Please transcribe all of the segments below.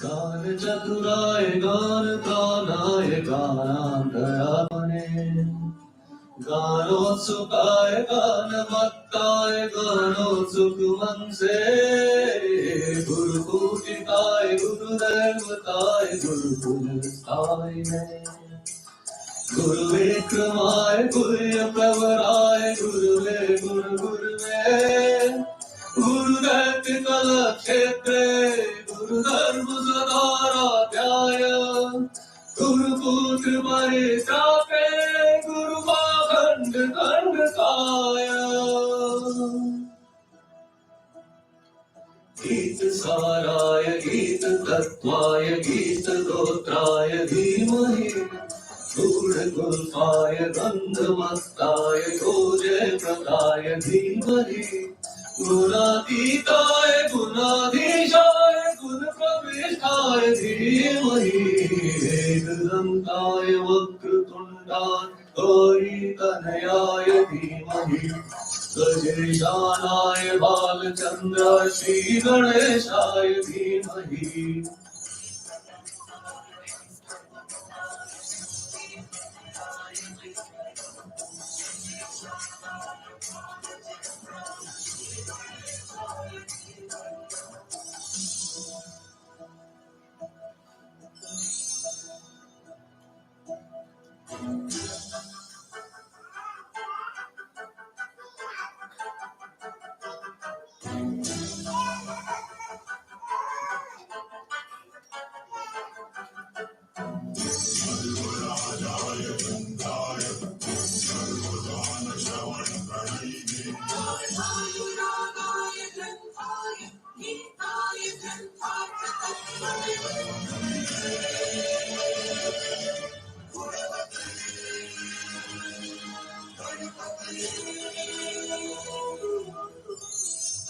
गान चतुराय गान प्राणाय गानांतरात्मने गानोत्सुकाय गानमत्ताय गानोत्सुक मन से गुरुपूजिताय गुरुदेवताय गुरुकुलस्थाय गुरु विक्रमाय गुह्य प्रवराय गुरुवे गुरु गुरुवे गुरुदैत्य कलक्षेत्रे गुरुधर्म सदाराध्याय गुरुपुत्र परित्राते गुरुपाखंड खंडकाय गीत साराय गीत तत्वाय गीत गोत्राय धीमहि गूढ़गुल्फाय गंधमत्ताय गोजय प्रदाय धीमहि गुणातीताय गुणाधीशाय गुण प्रविष्टाय धीमहि एकदन्ताय वक्रतुण्डाय गौरीतनयाय धीमहि गजेशानाय बालचन्द्राय श्रीगणेशाय धीमहि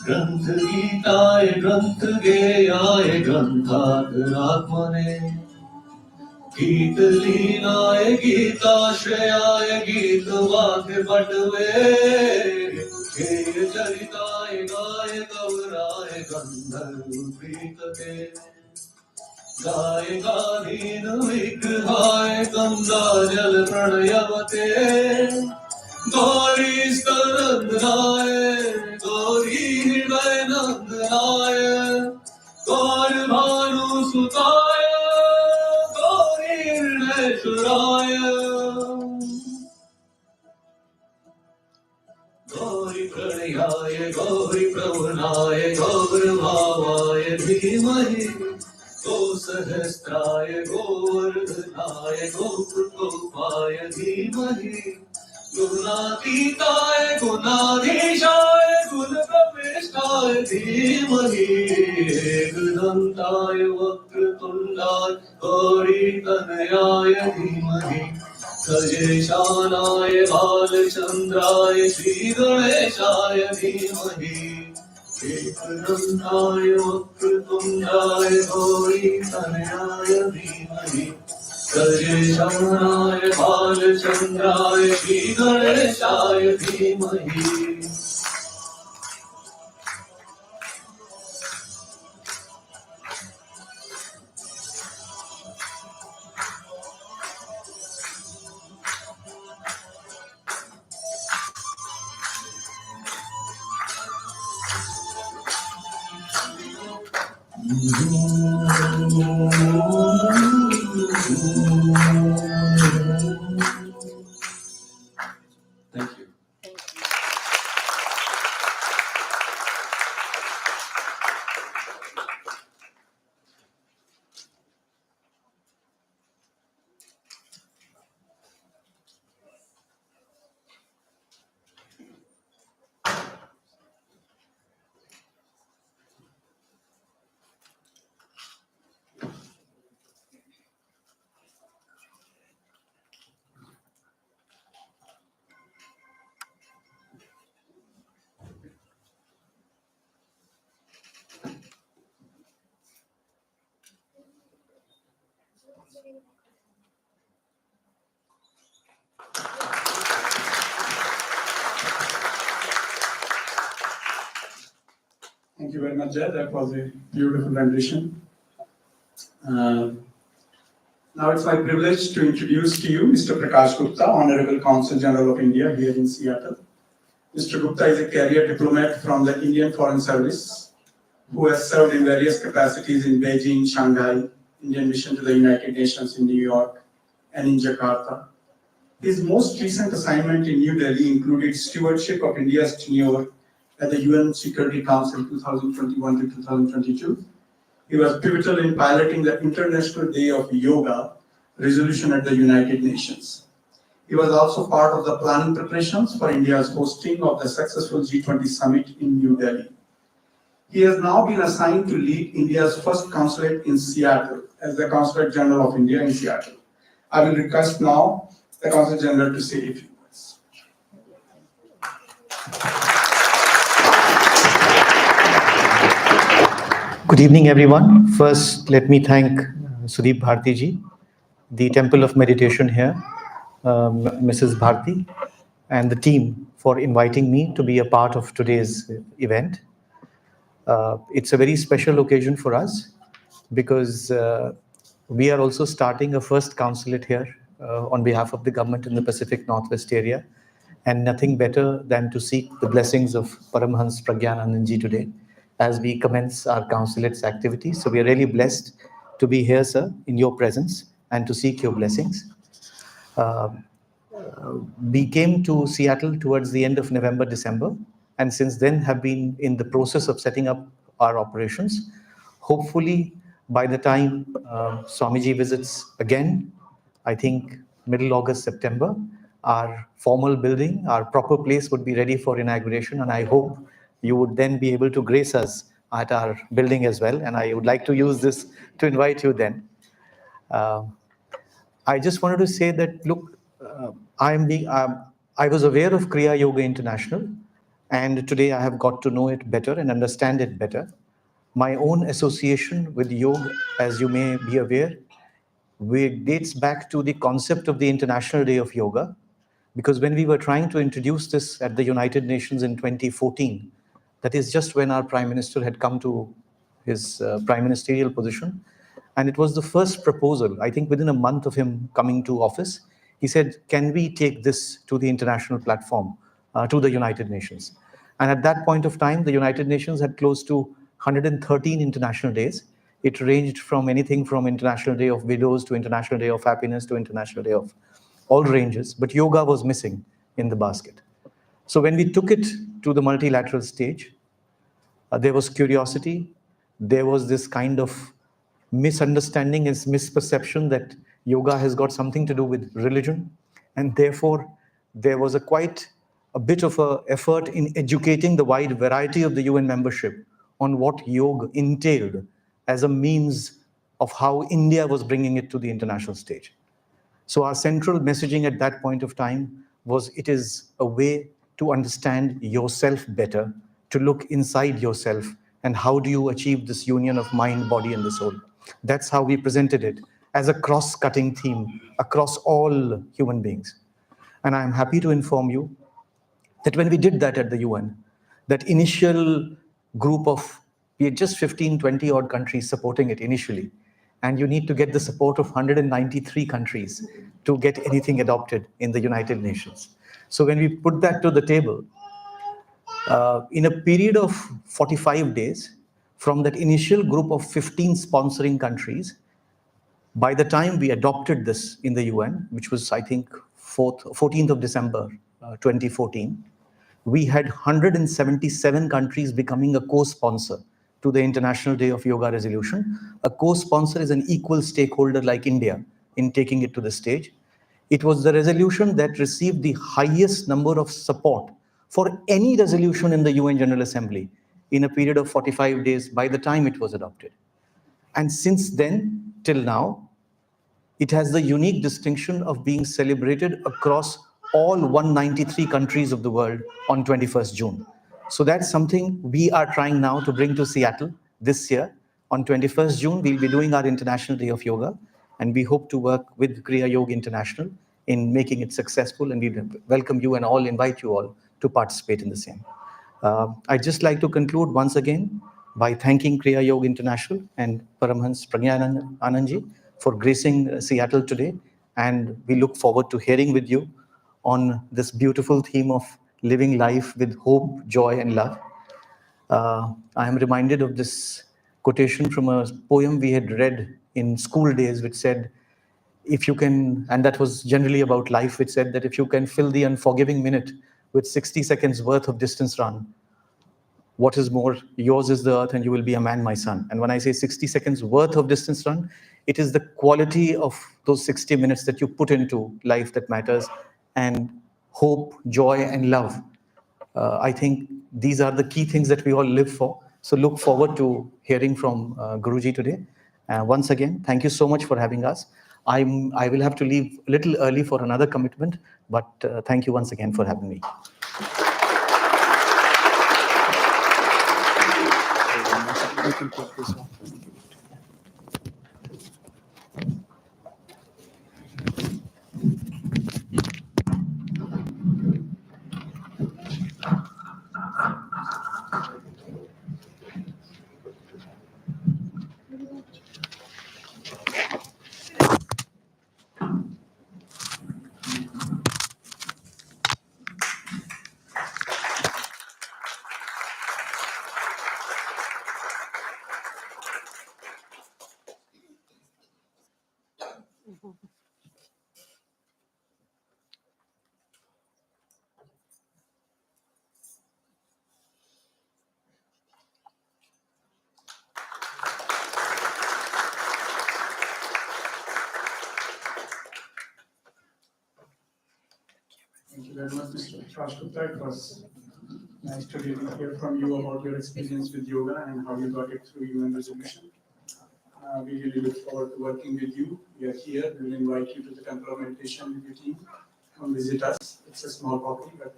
ग्रंथ गीताय ग्रंथ गेयाय ग्रंथाग्रात्मने गीत लीनाय गीताश्रयाय गीत वाक्य पटवे गेय चरिताय गाय गौराय गंधर्व प्रीतते गाय गाधीन विग्रहाय गंगा जल प्रणयवते गौरी स्तनंदनाय गौरी हृदय नंदनाय गौर भानुसुताय गौरी हृदयेश्वराय गौरी प्रणयाय गौरी प्रवनाय गौरभावाय धीमहि गो सहस्राय गोवर्धनाय गोपाय धीमहि गुणातीताय गुणाधीशाय गुण प्रविष्टाय धीमहि एकदन्ताय वक्रतुण्डाय गौरीतनयाय धीमहि गजेशानाय बालचन्द्राय श्रीगणेशाय धीमहि एकदन्ताय वक्रतुण्डाय गौरीतनयाय धीमहि गजेशानाय बालचन्द्राय श्रीगणेशाय धीमहि Thank you. you very much, Jay. That was a beautiful rendition. Now it's my privilege to introduce to you Mr. Prakash Gupta, Honorable Consul General of India here in Seattle. Mr. Gupta is a career diplomat from the Indian Foreign Service who has served in various capacities in Beijing, Shanghai, Indian Mission to the United Nations in New York, and in Jakarta. His most recent assignment in New Delhi included stewardship of India's tenure at the UN Security Council 2021 to 2022. He was pivotal in piloting the International Day of Yoga resolution at the United Nations. He was also part of the planning preparations for India's hosting of the successful G20 summit in New Delhi. He has now been assigned to lead India's first consulate in Seattle as the Consulate General of India in Seattle. I will request now the Consul General to say a few words. Good evening, everyone. First, let me thank Sudeep Bharti ji, the Temple of Meditation here, Mrs. Bharti, and the team for inviting me to be a part of today's event. It's a very special occasion for us because we are also starting a first consulate here on behalf of the government in the Pacific Northwest area, and nothing better than to seek the blessings of Paramhans Pragyananandji today as we commence our consulate's activities. So we are really blessed to be here, sir, in your presence and to seek your blessings. We came to Seattle towards the end of November, December, and since then have been in the process of setting up our operations. Hopefully, by the time Swamiji visits again, I think middle August, September, our formal building, our proper place would be ready for inauguration, and I hope you would then be able to grace us at our building as well, and I would like to use this to invite you then. I just wanted to say that, look, I was aware of Kriya Yoga International, and today I have got to know it better and understand it better. My own association with yoga, as you may be aware, dates back to the concept of the International Day of Yoga, because when we were trying to introduce this at the United Nations in 2014, that is just when our Prime Minister had come to his prime ministerial position, and it was the first proposal, I think within a month of him coming to office, he said, can we take this to the international platform, to the United Nations? And at that point of time, the United Nations had close to 113 international days. It ranged from anything from International Day of Widows to International Day of Happiness to International Day of all ranges, but yoga was missing in the basket. So when we took it to the multilateral stage, there was curiosity, there was this kind of misunderstanding and misperception that yoga has got something to do with religion, and therefore there was quite a bit of an effort in educating the wide variety of the UN membership on what yoga entailed as a means of how India was bringing it to the international stage. So our central messaging at that point of time was, it is a way to understand yourself better, to look inside yourself, and how do you achieve this union of mind, body, and the soul. That's how we presented it as a cross-cutting theme across all human beings. And I'm happy to inform you that when we did that at the UN, that initial group of, we had just 15, 20 odd countries supporting it initially. And you need to get the support of 193 countries to get anything adopted in the United Nations. So when we put that to the table, in a period of 45 days, from that initial group of 15 sponsoring countries, by the time we adopted this in the UN, which was, I think, 14th of December 2014, we had 177 countries becoming a co-sponsor to the International Day of Yoga resolution. A co-sponsor is an equal stakeholder like India in taking it to the stage. It was the resolution that received the highest number of support for any resolution in the UN General Assembly in a period of 45 days by the time it was adopted. And since then till now, it has the unique distinction of being celebrated across all 193 countries of the world on 21st June. So that's something we are trying now to bring to Seattle this year. On 21st June, we'll be doing our International Day of Yoga, and we hope to work with Kriya Yoga International in making it successful, and we welcome you and all, invite you all to participate in the same. I'd just like to conclude once again by thanking Kriya Yoga International and Paramhans Pragyananandji for gracing Seattle today. And we look forward to hearing with you on this beautiful theme of living life with hope, joy, and love. I am reminded of this quotation from a poem we had read in school days, which said, if you can, and that was generally about life, which said that if you can fill the unforgiving minute with 60 seconds worth of distance run, what is more, yours is the earth and you will be a man, my son. And when I say 60 seconds worth of distance run, it is the quality of those 60 minutes that you put into life that matters, and hope, joy, and love. I think these are the key things that we all live for. So look forward to hearing from Guruji today. Once again, thank you so much for having us. I will have to leave a little early for another commitment, but thank you once again for having me. You can take this one. Thank you very much, Mr. Prakash Gupta. It was nice to really hear from you about your experience with yoga and how you got it through UN resolution. We really look forward to working with you. We are here. We will invite you to the Temple of Meditation with your team. Come visit us. It's a small property, but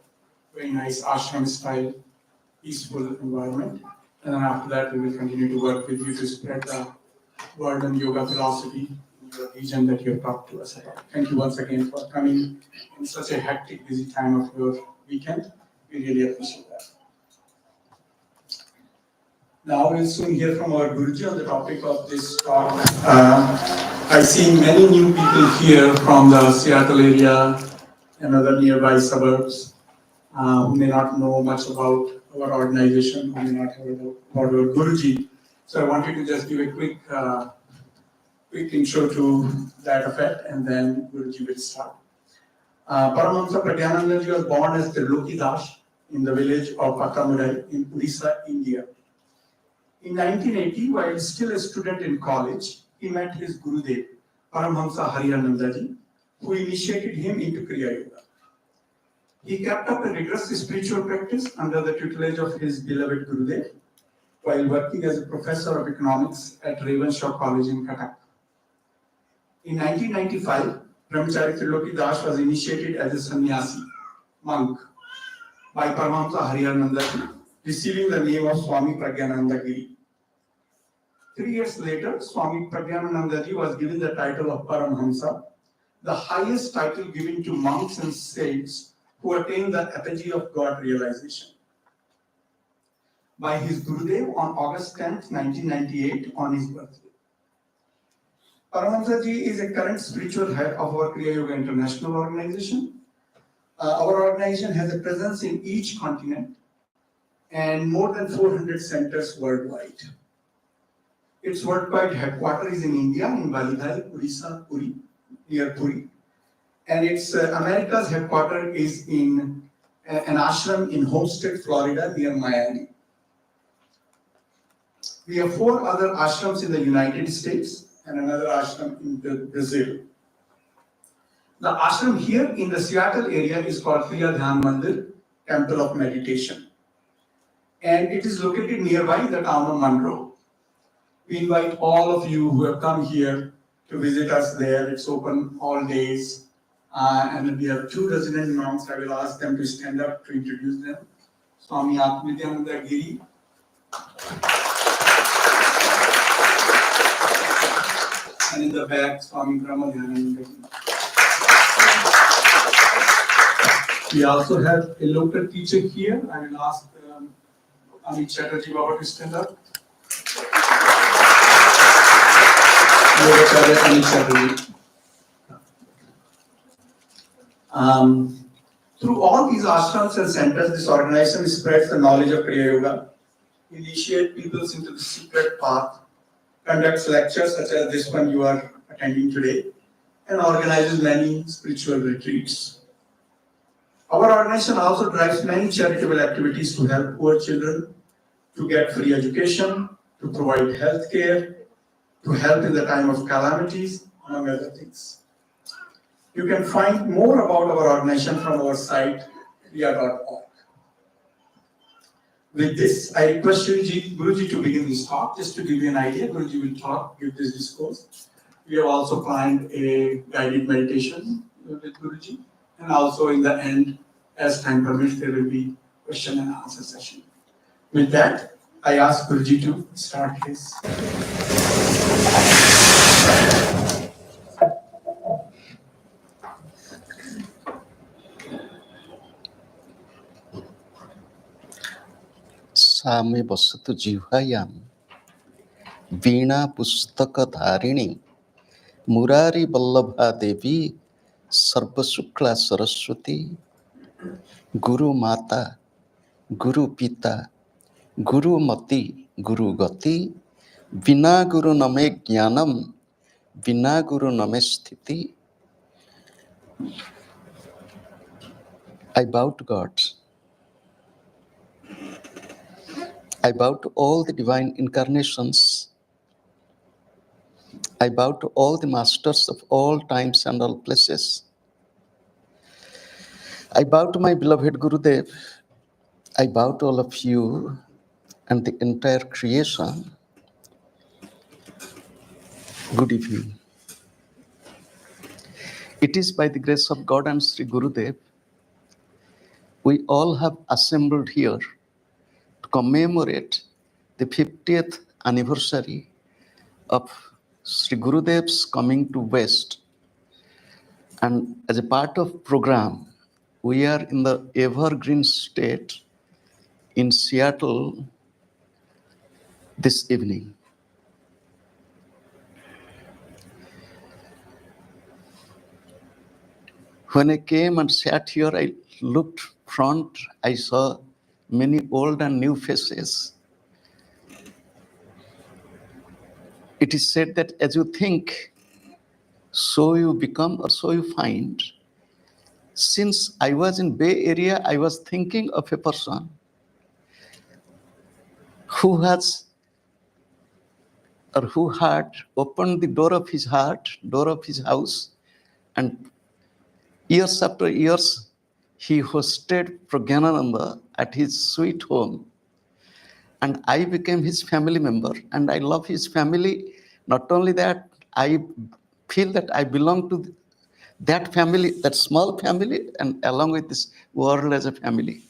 very nice ashram style, peaceful environment. And then after that, we will continue to work with you to spread the word and yoga philosophy in your region that you have talked to us about. Thank you once again for coming in such a hectic, busy time of your weekend. We really appreciate that. Now we'll soon hear from our Guruji on the topic of this talk. I see many new people here from the Seattle area and other nearby suburbs who may not know much about our organization, who may not have heard about our Guruji. So I wanted to just give a quick intro to that effect, and then Guruji will start. Paramahamsa Pragyananandji was born as Trilokidas in the village of Akamurai in Odisha, India. In 1980, while still a student in college, he met his Gurudev, Paramahamsa Hariharanandaji, who initiated him into Kriya Yoga. He kept up a rigorous spiritual practice under the tutelage of his beloved Gurudev, while working as a professor of economics at Ravenshaw College in Cuttack. In 1995, Brahmachari Trilokidas was initiated as a sannyasi, monk, by Paramahamsa Hariharanandaji, receiving the name of Swami Pragyanandagiri. 3 years later, Swami Pragyananandaji was given the title of Paramhamsa, the highest title given to monks and saints who attain the apogee of God realization, by his Gurudev on August 10th, 1998, on his birthday. Paramahamsaji is a current spiritual head of our Kriya Yoga International organization. Our organization has a presence in each continent and more than 400 centers worldwide. Its worldwide headquarters is in India, in Validhai, Odisha, Puri, near Puri. And its America's headquarters is in an ashram in Homestead, Florida, near Miami. We have 4 other ashrams in the United States and another ashram in Brazil. The ashram here in the Seattle area is called Kriya Mandir, Temple of Meditation. And it is located nearby the town of Monroe. We invite all of you who have come here to visit us there. It's open all days. And we have 2 resident monks. I will ask them to stand up to introduce them. Swami Atmidyananda Giri. And in the back, Swami Brahmadhyananda. We also have a local teacher here. I will ask Amit Chatterjee Baba to stand up. Yogacharya Anisha. Through all these ashrams and centers, this organization spreads the knowledge of Kriya Yoga, initiate people into the secret path, conducts lectures such as this one you are attending today, and organizes many spiritual retreats. Our organization also drives many charitable activities to help poor children to get free education, to provide health care, to help in the time of calamities, among other things. You can find more about our organization from our site, kriya.org. With this, I request Guruji to begin this talk. Just to give you an idea, Guruji will talk, give this discourse. We have also planned a guided meditation with Guruji. And also in the end, as time permits, there will be question and answer session. With that, I ask Guruji to start his. सामे वसतु जिह्वायां वीणा पुस्तक धारिणी मुरारी वल्लभा देवी सर्वशुक्ला सरस्वती गुरु माता गुरु पिता गुरुमति गुरुगति बिना गुरु नमे ज्ञानम बिना गुरु नमे स्थिति. I bow to God. I bow to all the divine incarnations. I bow to all the masters of all times and all places. I bow to my beloved Gurudev. I bow to all of you and the entire creation. Good evening. It is by the grace of God and Sri Gurudev, we all have assembled here to commemorate the 50th anniversary of Sri Gurudev's coming to West. And as a part of program, we are in the evergreen state in Seattle this evening. When I came and sat here, I looked front, I saw many old and new faces. It is said that as you think, so you become or so you find. Since I was in Bay Area, I was thinking of a person who has or who had opened the door of his heart, door of his house, and years after years, he hosted Pragyanananda at his sweet home. And I became his family member, and I love his family. Not only that, I feel that I belong to that family, that small family, and along with this world as a family.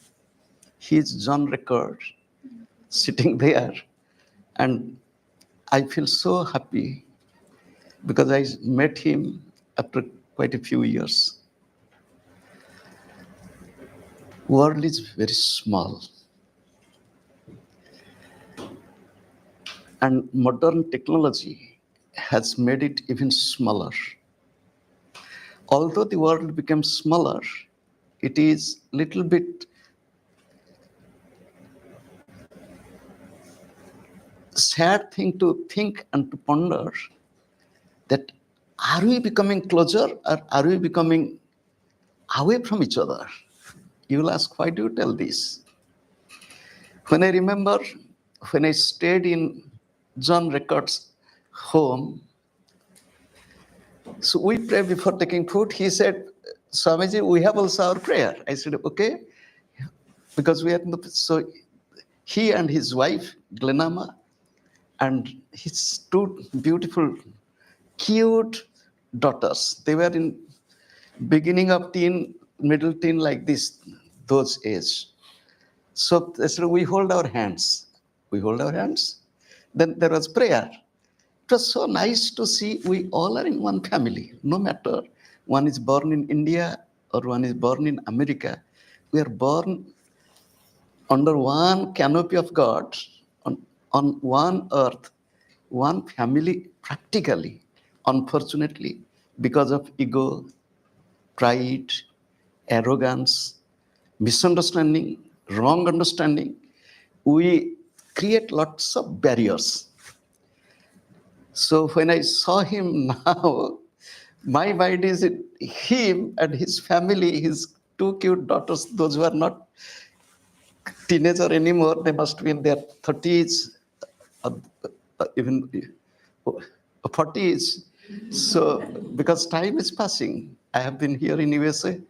He is John Record, sitting there. And I feel so happy because I met him after quite a few years. World is very small. And modern technology has made it even smaller. Although the world became smaller, it is a little bit sad thing to think and to ponder that are we becoming closer or are we becoming away from each other? You will ask, why do you tell this? When I remember when I stayed in John Record's home, so we pray before taking food. He said, Swamiji, we have also our prayer. I said, okay, because we are in the, so he and his wife, Glenama, and his two beautiful, cute daughters. They were in beginning of teen, middle teen, like this, those age. So we hold our hands. We hold our hands. Then there was prayer. It was so nice to see we all are in one family, no matter one is born in India or one is born in America. We are born under one canopy of God, on one earth, one family practically. Unfortunately, because of ego, pride, arrogance, misunderstanding, wrong understanding, we create lots of barriers. So when I saw him now, my mind is in him and his family, his two cute daughters, those who are not teenager anymore, they must be in their 30s, even 40s. So because time is passing, I have been here in USA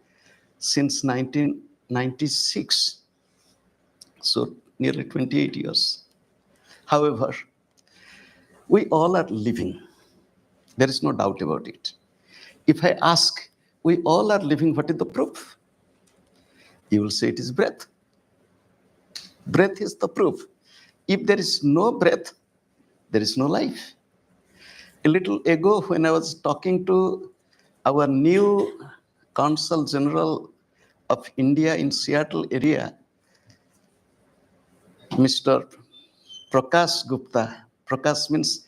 since 1996, so nearly 28 years. However, we all are living. There is no doubt about it. If I ask, we all are living, what is the proof? You will say it is breath. Breath is the proof. If there is no breath, there is no life. A little ago, when I was talking to our new Consul General of India in Seattle area, Mr. Prakash Gupta. Prakash means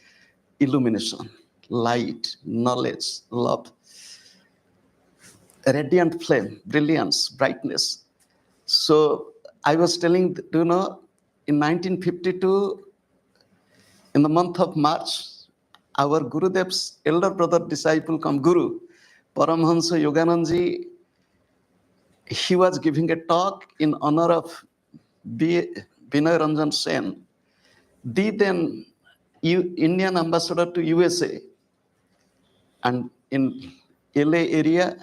illumination, light, knowledge, love, radiant flame, brilliance, brightness. So I was telling, in 1952, in the month of March, our Gurudev's elder brother disciple come Guru, Paramhansa Yogananji, he was giving a talk in honor of Binay Ranjan Sen, the then Indian ambassador to USA and in LA area,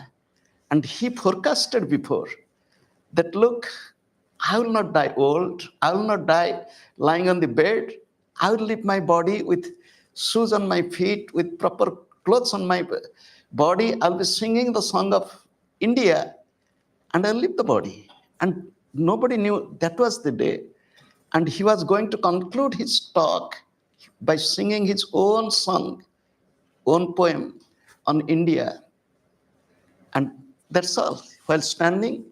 and he forecasted before that, look, I will not die old, I will not die lying on the bed, I will leave my body with shoes on my feet, with proper clothes on my body, I'll be singing the song of India, and I'll leave the body. And nobody knew that was the day. And he was going to conclude his talk by singing his own song, own poem on India. And that's all. While standing,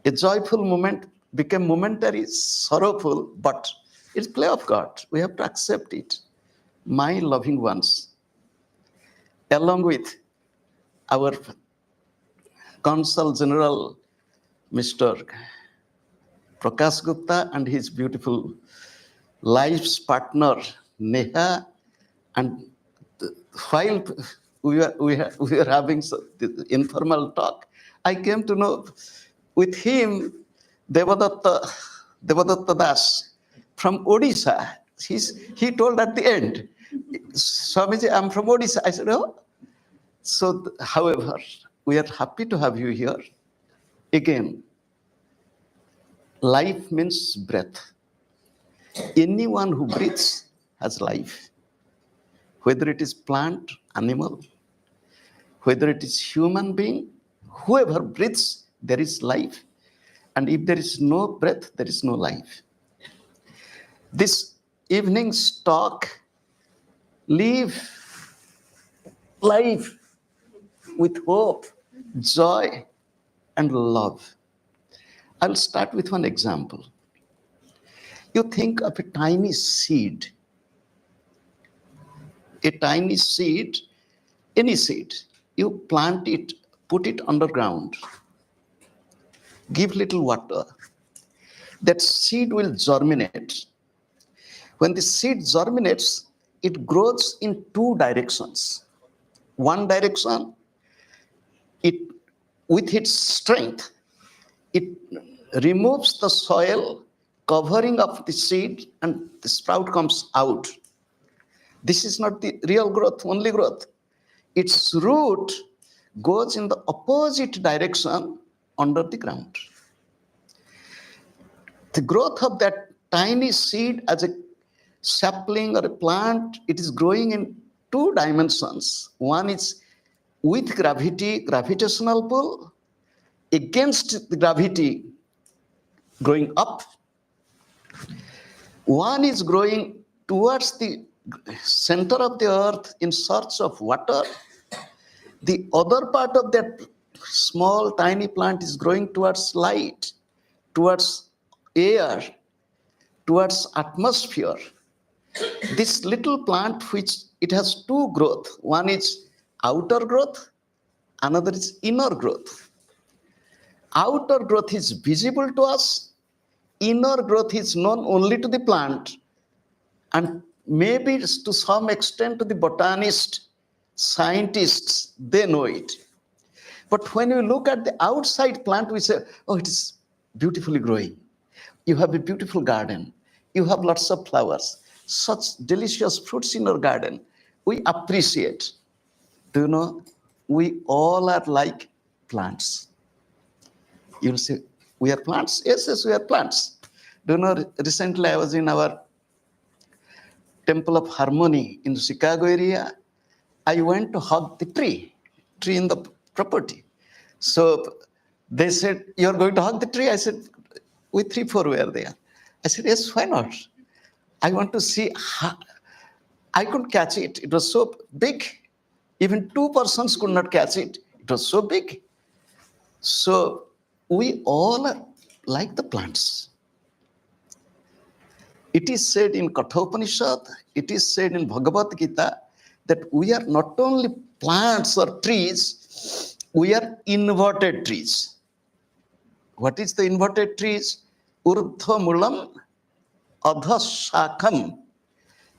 a joyful moment became momentary, sorrowful, but it's play of God. We have to accept it. My loving ones, along with our Consul General, Mr. Prakash Gupta, and his beautiful life's partner, Neha, and while we were having the informal talk, I came to know with him Devadatta Das from Odisha. He told at the end, Swamiji, I'm from Odisha. I said, oh. So, however, we are happy to have you here. Again, life means breath. Anyone who breathes has life. Whether it is plant, animal, whether it is human being, whoever breathes, there is life. And if there is no breath, there is no life. This evening's talk, live life with hope, joy, and love. I'll start with one example. You think of a tiny seed. A tiny seed, any seed, you plant it, put it underground, give little water. That seed will germinate. When the seed germinates, it grows in two directions. One direction, with its strength, it removes the soil covering of the seed and the sprout comes out. This is not the real growth, only growth. Its root goes in the opposite direction under the ground. The growth of that tiny seed as a sapling or a plant, it is growing in two dimensions. One is with gravity, gravitational pull, against the gravity, growing up. One is growing towards the center of the earth in search of water. The other part of that small tiny plant is growing towards light, towards air, towards atmosphere. This little plant, which it has two growth. One is outer growth, another is inner growth. Outer growth is visible to us. Inner growth is known only to the plant, and maybe to some extent to the botanists, scientists, they know it. But when you look at the outside plant, we say, oh, it is beautifully growing. You have a beautiful garden. You have lots of flowers, such delicious fruits in your garden. We appreciate. Do you know, we all are like plants. You'll say, we are plants? Yes, yes, we are plants. Do you know, recently I was in our Temple of Harmony in the Chicago area. I went to hug the tree in the property. So they said, you're going to hug the tree? I said, we 3-4 were there. I said, yes, why not? I want to see how. I could catch it. It was so big. Even 2 persons could not catch it. It was so big. So we all are like the plants. It is said in Kathopanishad, it is said in Bhagavad Gita, that we are not only plants or trees, we are inverted trees. What is the inverted trees? Urdhva mulam adha shakham.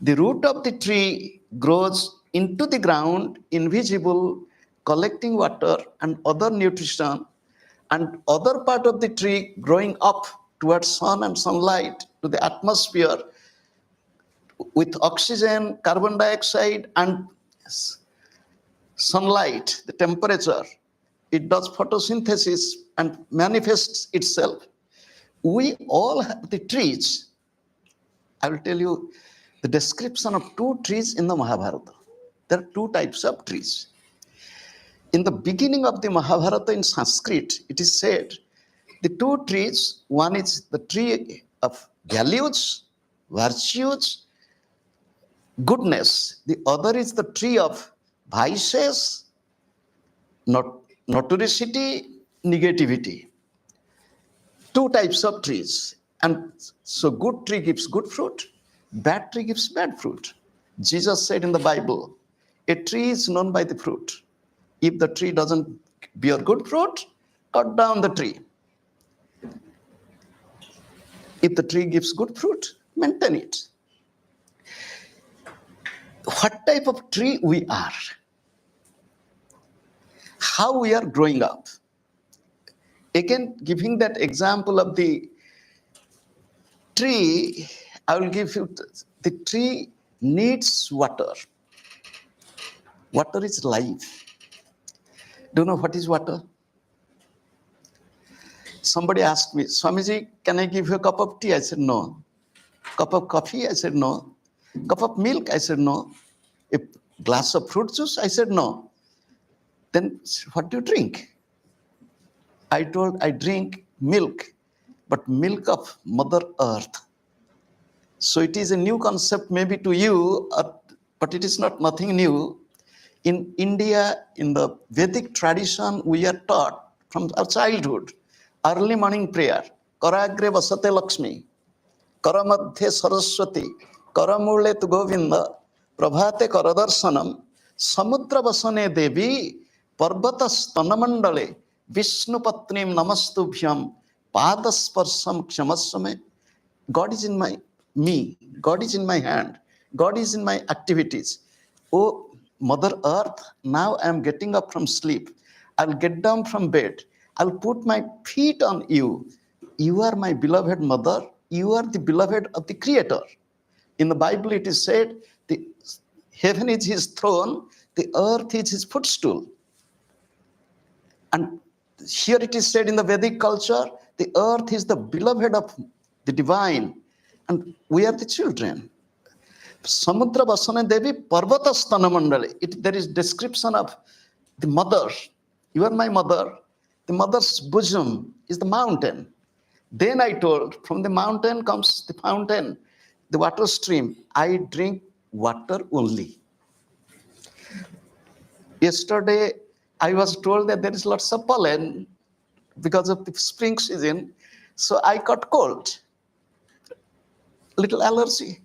The root of the tree grows into the ground, invisible, collecting water and other nutrition, and other part of the tree growing up towards sun and sunlight, to the atmosphere, with oxygen, carbon dioxide, and sunlight, the temperature. It does photosynthesis and manifests itself. We all have the trees. I will tell you the description of 2 trees in the Mahabharata. There are 2 types of trees. In the beginning of the Mahabharata in Sanskrit, it is said the 2 trees, one is the tree of values, virtues, goodness. The other is the tree of vices, notoricity, negativity. 2 types of trees. And so good tree gives good fruit, bad tree gives bad fruit. Jesus said in the Bible, a tree is known by the fruit. If the tree doesn't bear good fruit, cut down the tree. If the tree gives good fruit, maintain it. What type of tree we are? How we are growing up? Again, giving that example of the tree, I will give you, the tree needs water. Water is life. Do you know what is water? Somebody asked me, Swamiji, can I give you a cup of tea? I said, no. Cup of coffee? I said, no. Cup of milk? I said, no. A glass of fruit juice? I said, no. Then what do you drink? I told, I drink milk, but milk of Mother Earth. So it is a new concept maybe to you, but it is nothing new. In India, in the Vedic tradition, we are taught from our childhood, early morning prayer, Karagre Vasate Lakshmi, Karamadhe Saraswati, Karamule tu Govinda, Prabhate Karadarshanam, Samudra Vasane Devi, Parvata Stanamandale, Vishnu Patnim Namastubhyam, Padasparsam Kshamasame. God is in me, God is in my hand, God is in my activities. Oh, Mother Earth, now I am getting up from sleep. I'll get down from bed. I'll put my feet on you. You are my beloved mother. You are the beloved of the Creator. In the Bible, it is said, the heaven is his throne, the earth is his footstool. And here it is said in the Vedic culture, the earth is the beloved of the divine, and we are the children. Samudra Vasana Devi Parvata Stanamandale. There is description of the mother. You are my mother. The mother's bosom is the mountain. Then I told, from the mountain comes the fountain, the water stream. I drink water only. Yesterday, I was told that there is lots of pollen because of the spring season. So I got cold, little allergy.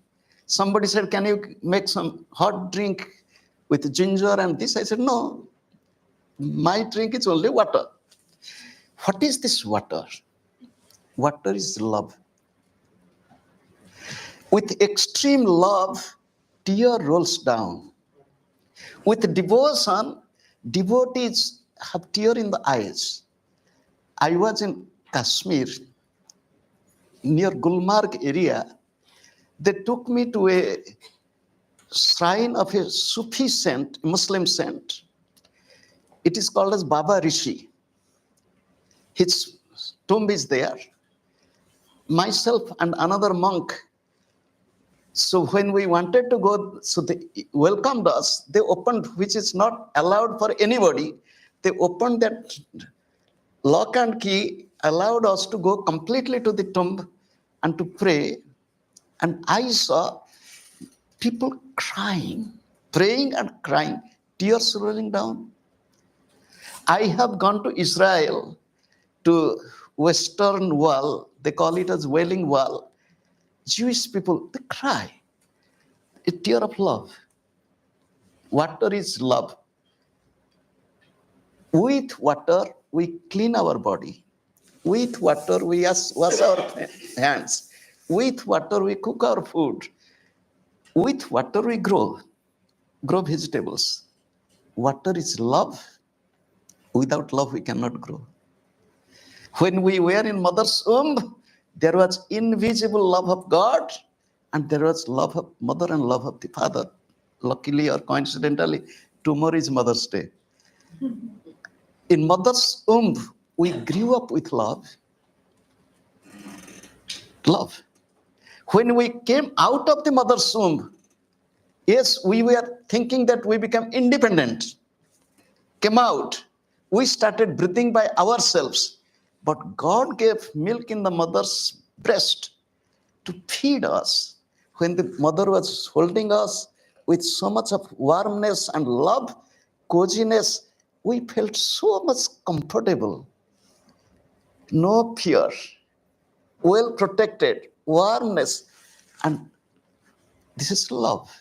Somebody said, can you make some hot drink with ginger and this? I said, no, my drink is only water. What is this water? Water is love. With extreme love, tear rolls down. With devotion, devotees have tear in the eyes. I was in Kashmir, near Gulmarg area. They took me to a shrine of a Sufi saint, Muslim saint. It is called as Baba Rishi. His tomb is there. Myself and another monk. So when we wanted to go, so they welcomed us. They opened, which is not allowed for anybody. They opened that lock and key, allowed us to go completely to the tomb and to pray. And I saw people crying, praying and crying, tears rolling down. I have gone to Israel, to Western Wall, they call it as Wailing Wall. Jewish people, they cry, a tear of love. Water is love. With water, we clean our body. With water, we wash our hands. With water, we cook our food. With water, we grow vegetables. Water is love. Without love, we cannot grow. When we were in mother's womb, there was invisible love of God, and there was love of mother and love of the father. Luckily or coincidentally, tomorrow is Mother's Day. In mother's womb, we grew up with love. Love. When we came out of the mother's womb, yes, we were thinking that we became independent. Came out, we started breathing by ourselves. But God gave milk in the mother's breast to feed us. When the mother was holding us with so much of warmness and love, coziness, we felt so much comfortable. No fear, well protected, warmness. And this is love,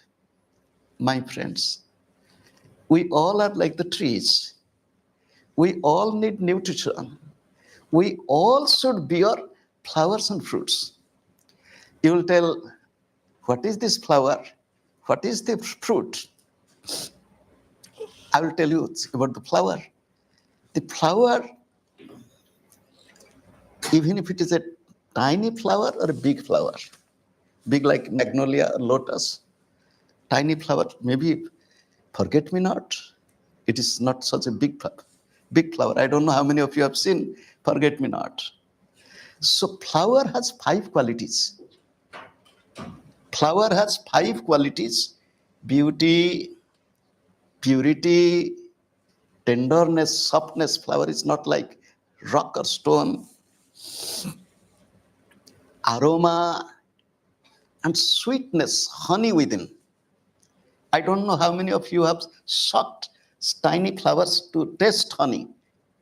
my friends. We all are like the trees. We all need nutrition. We all should bear flowers and fruits. You will tell, what is this flower? What is the fruit? I will tell you about the flower. The flower, even if it is a tiny flower or a big flower, big like magnolia or lotus, tiny flower, maybe forget-me-not. It is not such a big flower. I don't know how many of you have seen forget-me-not. So flower has 5 qualities. Flower has 5 qualities: beauty, purity, tenderness, softness. Flower is not like rock or stone. Aroma and sweetness, honey within. I don't know how many of you have sucked tiny flowers to taste honey.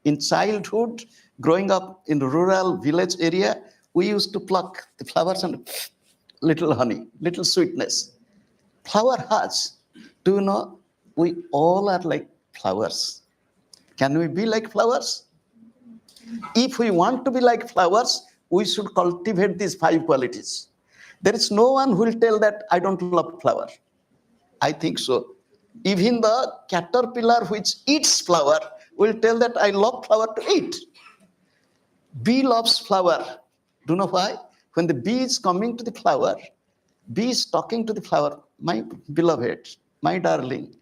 In childhood, growing up in rural village area, we used to pluck the flowers and little honey, little sweetness. Flower has. Do you know, we all are like flowers. Can we be like flowers? If we want to be like flowers, we should cultivate these 5 qualities. There is no one who will tell that I don't love flower. I think so. Even the caterpillar which eats flower will tell that I love flower to eat. Bee loves flower. Do you know why? When the bee is coming to the flower, bee is talking to the flower, my beloved, my darling,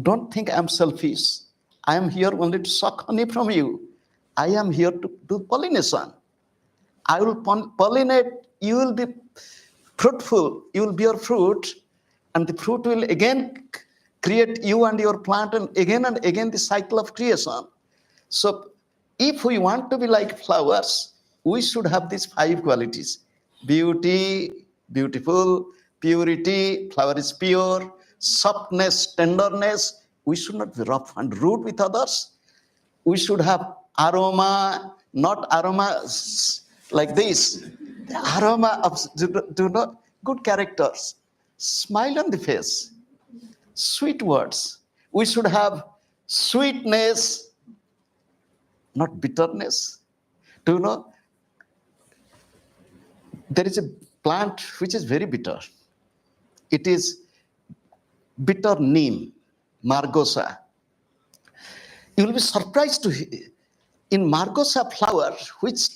don't think I'm selfish. I am here only to suck honey from you. I am here to do pollination. I will pollinate, you will be fruitful, you will bear fruit, and the fruit will again create you and your plant, and again the cycle of creation. So if we want to be like flowers, we should have these 5 qualities: beauty, beautiful; purity, flower is pure; softness, tenderness. We should not be rough and rude with others. We should have aroma, not aroma like this. The aroma of good characters. smile on the face, sweet words. We should have sweetness, not bitterness. Do you know, there is a plant which is very bitter. It is bitter neem, margosa. You will be surprised to hear, in margosa flower, which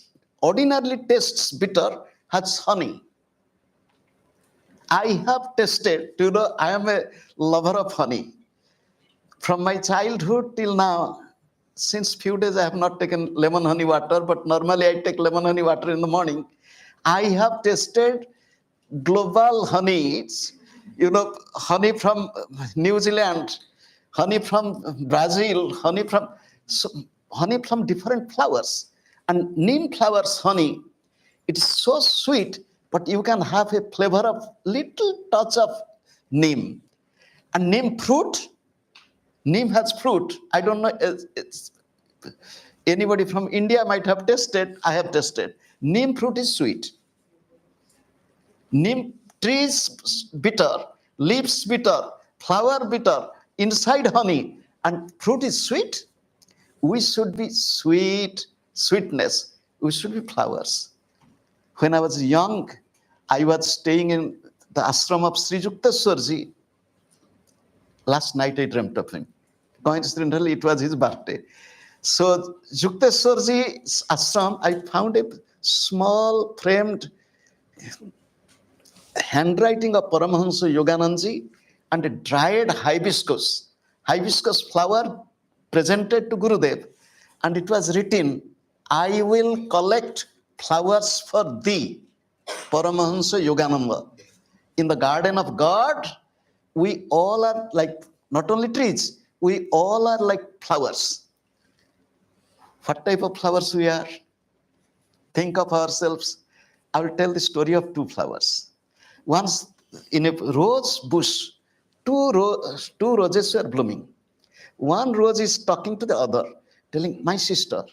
ordinarily tastes bitter, has honey. I have tasted, you know, I am a lover of honey. From my childhood till now, since few days I have not taken lemon honey water, but normally I take lemon honey water in the morning. I have tasted global honeys, you know, honey from New Zealand, honey from Brazil, honey from different flowers. And neem flowers honey, it is so sweet, but you can have a flavor of little touch of neem. And neem fruit, neem has fruit. I don't know, it's anybody from India might have tasted, I have tasted. Neem fruit is sweet. Neem trees bitter, leaves bitter, flower bitter, inside honey, and fruit is sweet. We should be sweetness. We should be flowers. When I was young, I was staying in the ashram of Sri Yukteswarji. Last night I dreamt of him. Coincidentally, it was his birthday. So Yukteswarji's ashram, I found a small framed handwriting of Paramahansa Yoganandaji and a dried hibiscus flower presented to Gurudev, and it was written, I will collect flowers for thee, Paramahansa Yogananda. In the garden of God, we all are like, not only trees, we all are like flowers. What type of flowers we are? Think of ourselves. I will tell the story of two flowers. Once in a rose bush, two roses were blooming. One rose is talking to the other, telling, my sister,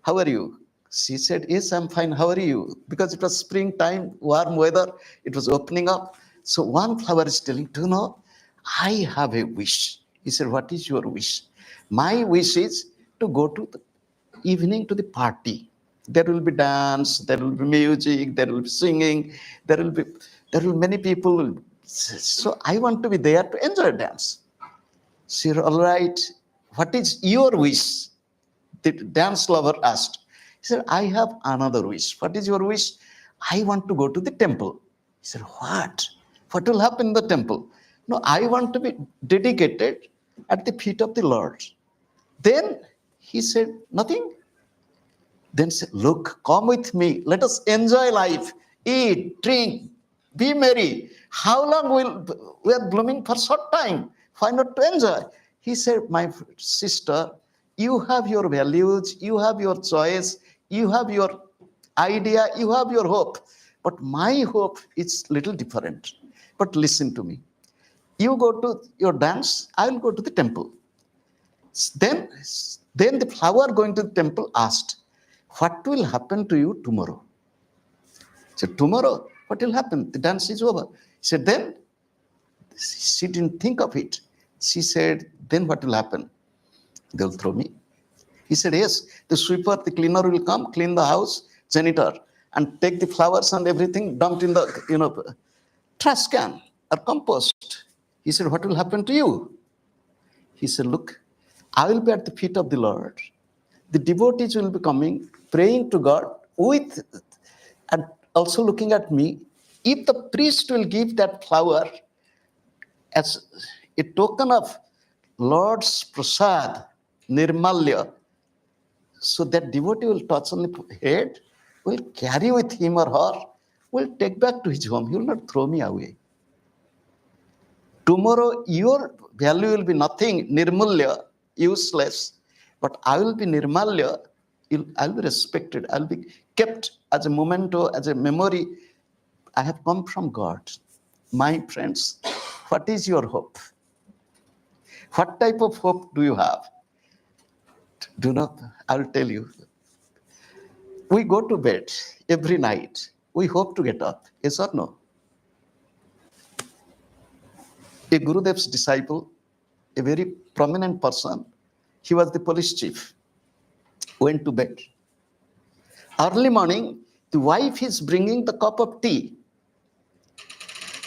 how are you? She said, yes, I'm fine. How are you? Because it was springtime, warm weather, it was opening up. So one flower is telling, do you know, I have a wish. He said, what is your wish? My wish is to go to the evening to the party. There will be dance, there will be music, there will be singing, there will be many people. So I want to be there to enjoy dance. She said, all right, what is your wish? The dance lover asked. He said, I have another wish. What is your wish? I want to go to the temple. He said, what? What will happen in the temple? No, I want to be dedicated at the feet of the Lord. Then he said, nothing. Then said, look, come with me. Let us enjoy life. Eat, drink, be merry. How long we are blooming for short time? Why not to enjoy? He said, my sister, you have your values, you have your choice, you have your idea, you have your hope. But my hope is little different. But listen to me. You go to your dance, I will go to the temple. Then the flower going to the temple asked, what will happen to you tomorrow? He said, tomorrow, what will happen? The dance is over. He said, then? She didn't think of it. She said, then what will happen? They will throw me. He said, yes, the sweeper, the cleaner will come, clean the house, janitor, and take the flowers and everything dumped in the, trash can or compost. He said, what will happen to you? He said, look, I will be at the feet of the Lord. The devotees will be coming, praying to God with, and also looking at me. If the priest will give that flower as a token of Lord's prasad, nirmalya, so that devotee will touch on the head, will carry with him or her, will take back to his home. He will not throw me away. Tomorrow, your value will be nothing, nirmalya, useless. But I will be nirmalya, I'll be respected, I'll be kept as a memento, as a memory. I have come from God. My friends, what is your hope? What type of hope do you have? Do not, I'll tell you. We go to bed every night. We hope to get up. Yes or no? A Gurudev's disciple, a very prominent person, he was the police chief, went to bed. Early morning, the wife is bringing the cup of tea.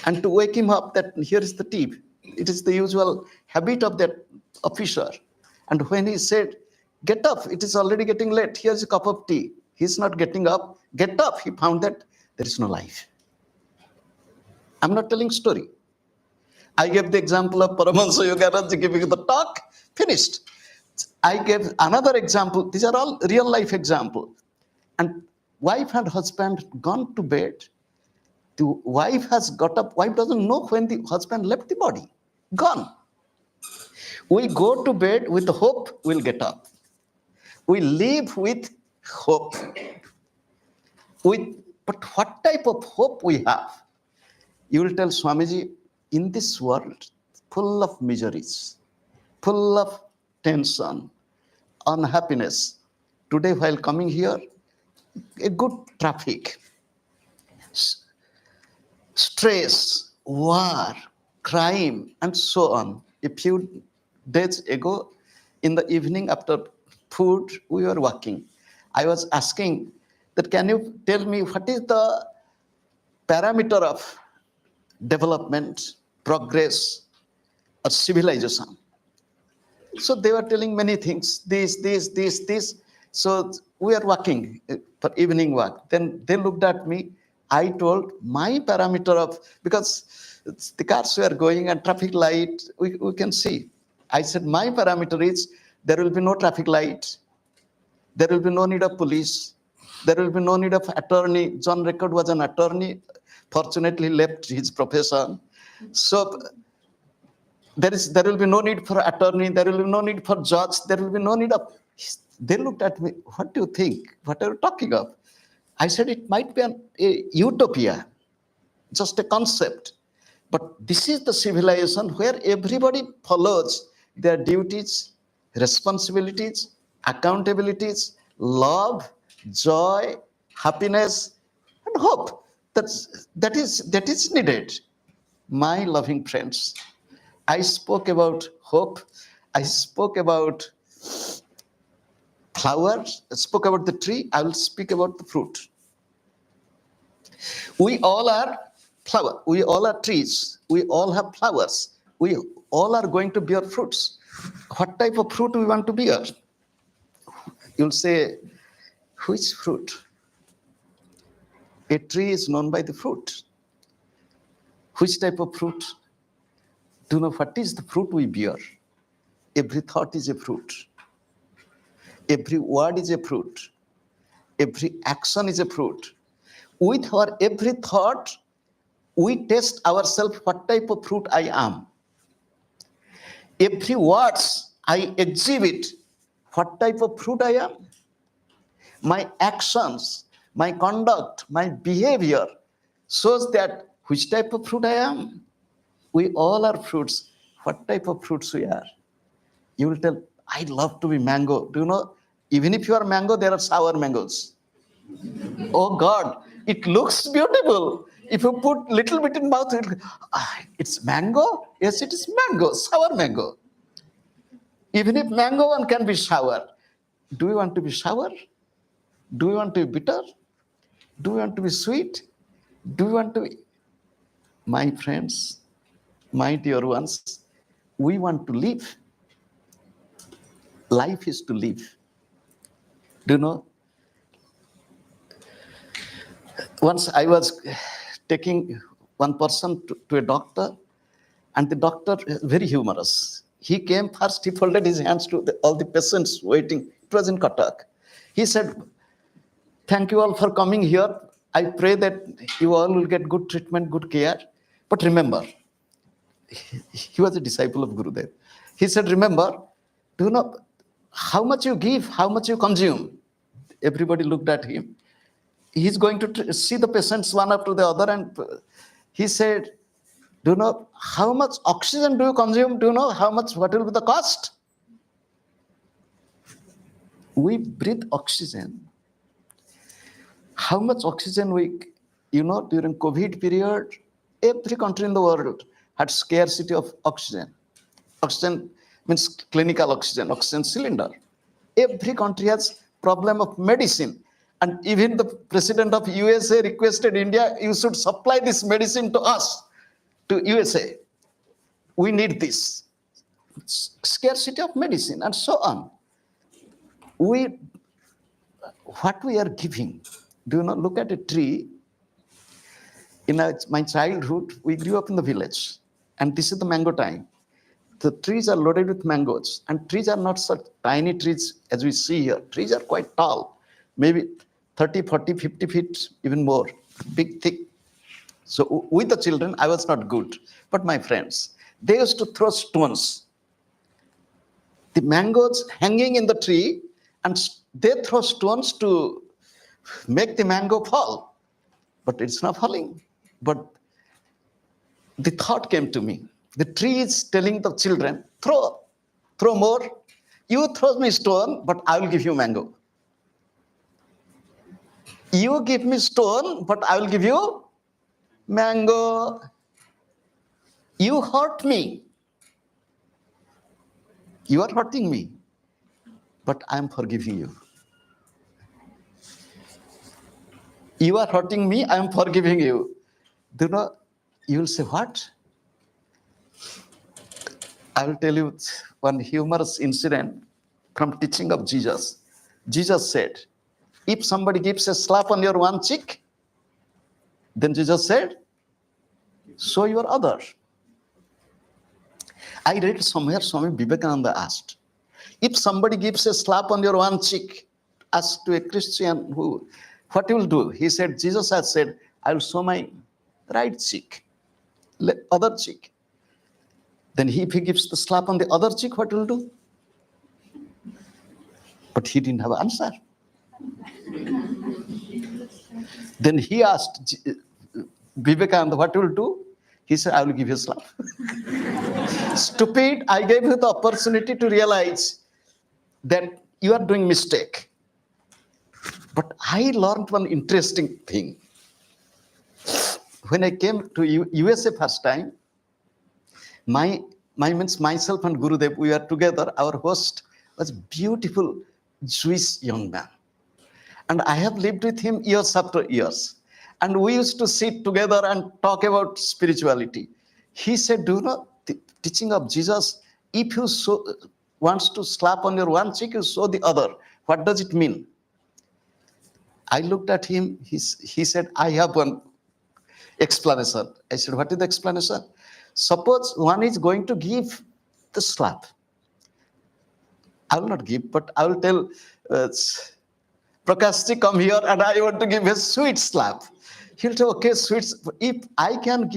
And to wake him up, that here is the tea. It is the usual habit of that officer. And when he said, get up, it is already getting late, here's a cup of tea. He's not getting up. Get up, he found that there is no life. I'm not telling story. I gave the example of Paramahansa Yogananda giving the talk, finished. I gave another example. These are all real life examples. And wife and husband gone to bed. The wife has got up. Wife doesn't know when the husband left the body. Gone. We go to bed with hope we'll get up. We live with hope. But what type of hope we have? You will tell Swamiji, in this world, full of miseries, full of tension, unhappiness. Today, while coming here, a good traffic, stress, war, crime, and so on. A few days ago, in the evening after food, we were walking. I was asking that, can you tell me what is the parameter of development, progress, or civilization? So they were telling many things, this. So we are walking for evening walk. Then they looked at me. I told my parameter of, because the cars were going and traffic light, we can see. I said, my parameter is, there will be no traffic light. There will be no need of police. There will be no need of attorney. John Record was an attorney. Fortunately, left his profession. So there will be no need for attorney. There will be no need for judge. There will be no need of. They looked at me. What do you think? What are you talking of? I said it might be a utopia, just a concept. But this is the civilization where everybody follows their duties, responsibilities, accountabilities, love, joy, happiness, and hope. That is needed. My loving friends, I spoke about hope. I spoke about flowers. I spoke about the tree. I will speak about the fruit. We all are flower. We all are trees. We all have flowers. We all are going to bear fruits. What type of fruit we want to bear? You'll say, which fruit? A tree is known by the fruit. Which type of fruit? Do you know what is the fruit we bear? Every thought is a fruit. Every word is a fruit. Every action is a fruit. With our every thought, we test ourselves what type of fruit I am. Every words I exhibit, what type of fruit I am. My actions, my conduct, my behavior shows that which type of fruit I am. We all are fruits. What type of fruits we are? You will tell, I love to be mango. Do you know, even if you are mango, there are sour mangoes. Oh God, it looks beautiful. If you put little bit in mouth, it's mango? Yes, it is mango, sour mango. Even if mango one can be sour. Do you want to be sour? Do you want to be bitter? Do you want to be sweet? Do you want to be... My friends, my dear ones, we want to live. Life is to live. Do you know? Once I was taking one person to a doctor, and the doctor is very humorous. He came first, he folded his hands to all the patients waiting. It was in Cuttack. He said, thank you all for coming here. I pray that you all will get good treatment, good care. But remember, he was a disciple of Gurudev. He said, remember, do you know how much you give, how much you consume? Everybody looked at him. He's going to see the patients one after the other, and he said, do you know how much oxygen do you consume? Do you know what will be the cost? We breathe oxygen. How much oxygen during COVID period, every country in the world, had scarcity of oxygen. Oxygen means clinical oxygen cylinder. Every country has problem of medicine. And even the president of USA requested India, you should supply this medicine to us, to USA. We need this. Scarcity of medicine and so on. What we are giving, do you not look at a tree? In my childhood, we grew up in the village, and this is the mango time. The trees are loaded with mangoes, and trees are not such tiny trees as we see here. Trees are quite tall, maybe 30, 40, 50 feet, even more, big, thick. So with the children, I was not good, but my friends, they used to throw stones. The mangoes hanging in the tree, and they throw stones to make the mango fall. But it's not falling. But the thought came to me. The tree is telling the children, throw more. You throw me stone, but I will give you mango. You give me stone, but I will give you mango. You hurt me. You are hurting me, but I am forgiving you. You are hurting me, I am forgiving you. Do you know, you will say, what? I will tell you one humorous incident from teaching of Jesus. Jesus said, if somebody gives a slap on your one cheek, then Jesus said, show your other. I read somewhere Swami Vivekananda asked, if somebody gives a slap on your one cheek, asked to a Christian, what you will do? He said, Jesus has said, I will show my right cheek, other cheek. Then if he gives the slap on the other cheek, what will do? But he didn't have an answer. Then he asked Vivekananda, what will do? He said, I will give you a slap. Stupid, I gave you the opportunity to realize that you are doing mistake. But I learned one interesting thing. When I came to USA first time, myself and Gurudev, we were together. Our host was beautiful Jewish young man. And I have lived with him years after years. And we used to sit together and talk about spirituality. He said, do you know, the teaching of Jesus, if you wants to slap on your one cheek, you show the other. What does it mean? I looked at him. He said, I have one explanation. I said, what is the explanation? Suppose one is going to give the slap. I will not give, but I will tell Prakash, come here and I want to give a sweet slap. He'll say, okay, sweet. If I can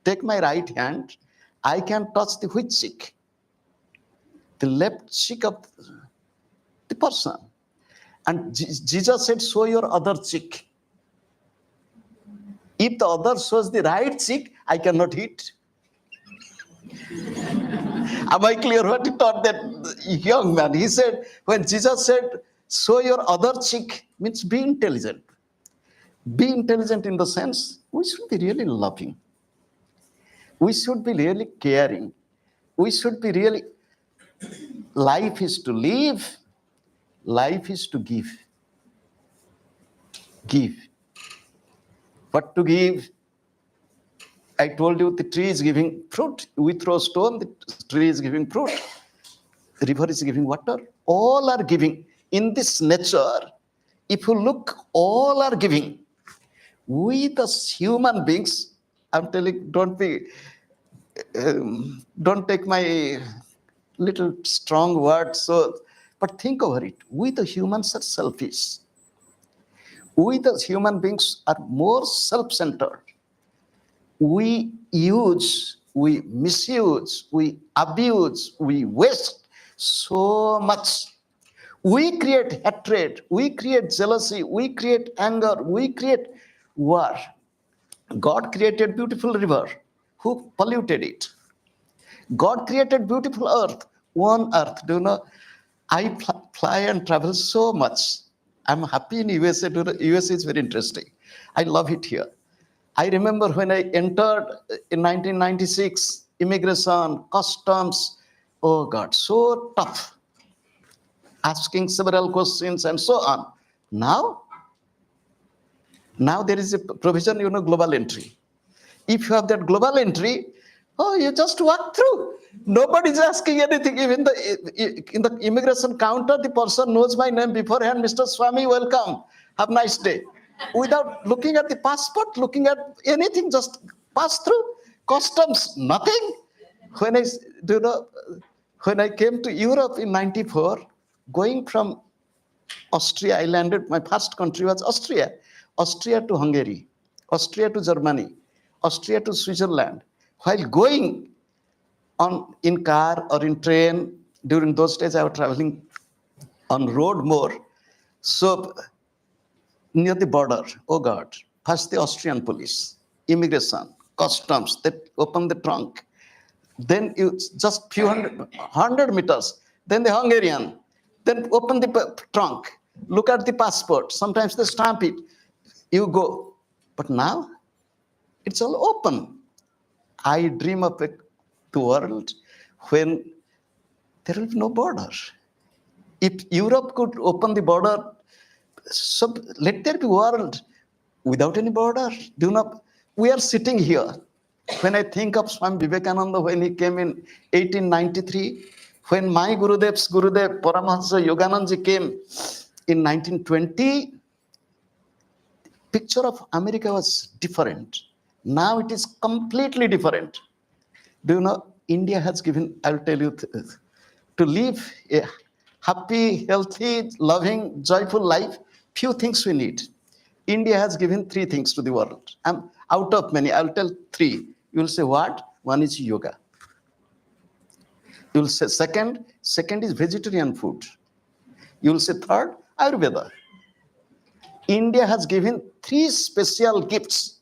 take my right hand, I can touch the which cheek? The left cheek of the person. And Jesus said, show your other cheek. If the other shows the right cheek, I cannot hit. Am I clear what he taught that young man? He said, when Jesus said, show your other cheek, means be intelligent. Be intelligent in the sense, we should be really loving. We should be really caring. We should be really, life is to live, life is to give. Give. What to give? I told you the tree is giving fruit. We throw stone, the tree is giving fruit. The river is giving water. All are giving. In this nature, if you look, all are giving. We as human beings, I'm telling, don't take my little strong words, but think over it. We the humans are selfish. We the human beings are more self-centered. We use, we misuse, we abuse, we waste so much. We create hatred, we create jealousy, we create anger, we create war. God created beautiful river. Who polluted it? God created beautiful earth, one earth. Do you know, I fly and travel so much. I'm happy in USA. USA is very interesting. I love it here. I remember when I entered in 1996, immigration, customs, oh God, so tough, asking several questions and so on. Now there is a provision, global entry. If you have that global entry, oh, you just walk through. Nobody's asking anything. Even in the immigration counter, the person knows my name beforehand. Mr. Swami, welcome. Have a nice day. Without looking at the passport, looking at anything, just pass through. Customs, nothing. When I came to Europe in '94, going from Austria, I landed. My first country was Austria. Austria to Hungary, Austria to Germany, Austria to Switzerland. While going in car or in train, during those days I was traveling on road more. So near the border, oh God, first the Austrian police, immigration, customs, they open the trunk. Then you just few hundred meters, then the Hungarian, then open the trunk, look at the passport. Sometimes they stamp it, you go. But now it's all open. I dream of a world when there will be no border. If Europe could open the border, so let there be world without any border. We are sitting here. When I think of Swami Vivekananda, when he came in 1893, when my Gurudev Paramahansa Yoganandaji came in 1920, picture of America was different. Now it is completely different. India has given, I'll tell you, to live a happy, healthy, loving, joyful life, few things we need. India has given 3 things to the world. Out of many, I'll tell 3. You will say, what? One is yoga. You will say second is vegetarian food. You will say third, Ayurveda. India has given 3 special gifts.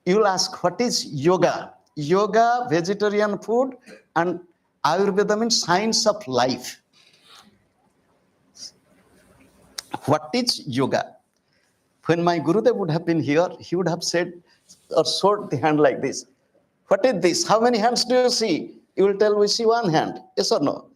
You will ask, what is yoga? Yoga, vegetarian food, and Ayurveda means science of life. What is yoga? When my Gurudev would have been here, he would have said or showed the hand like this. What is this? How many hands do you see? You will tell, we see 1 hand. Yes or no?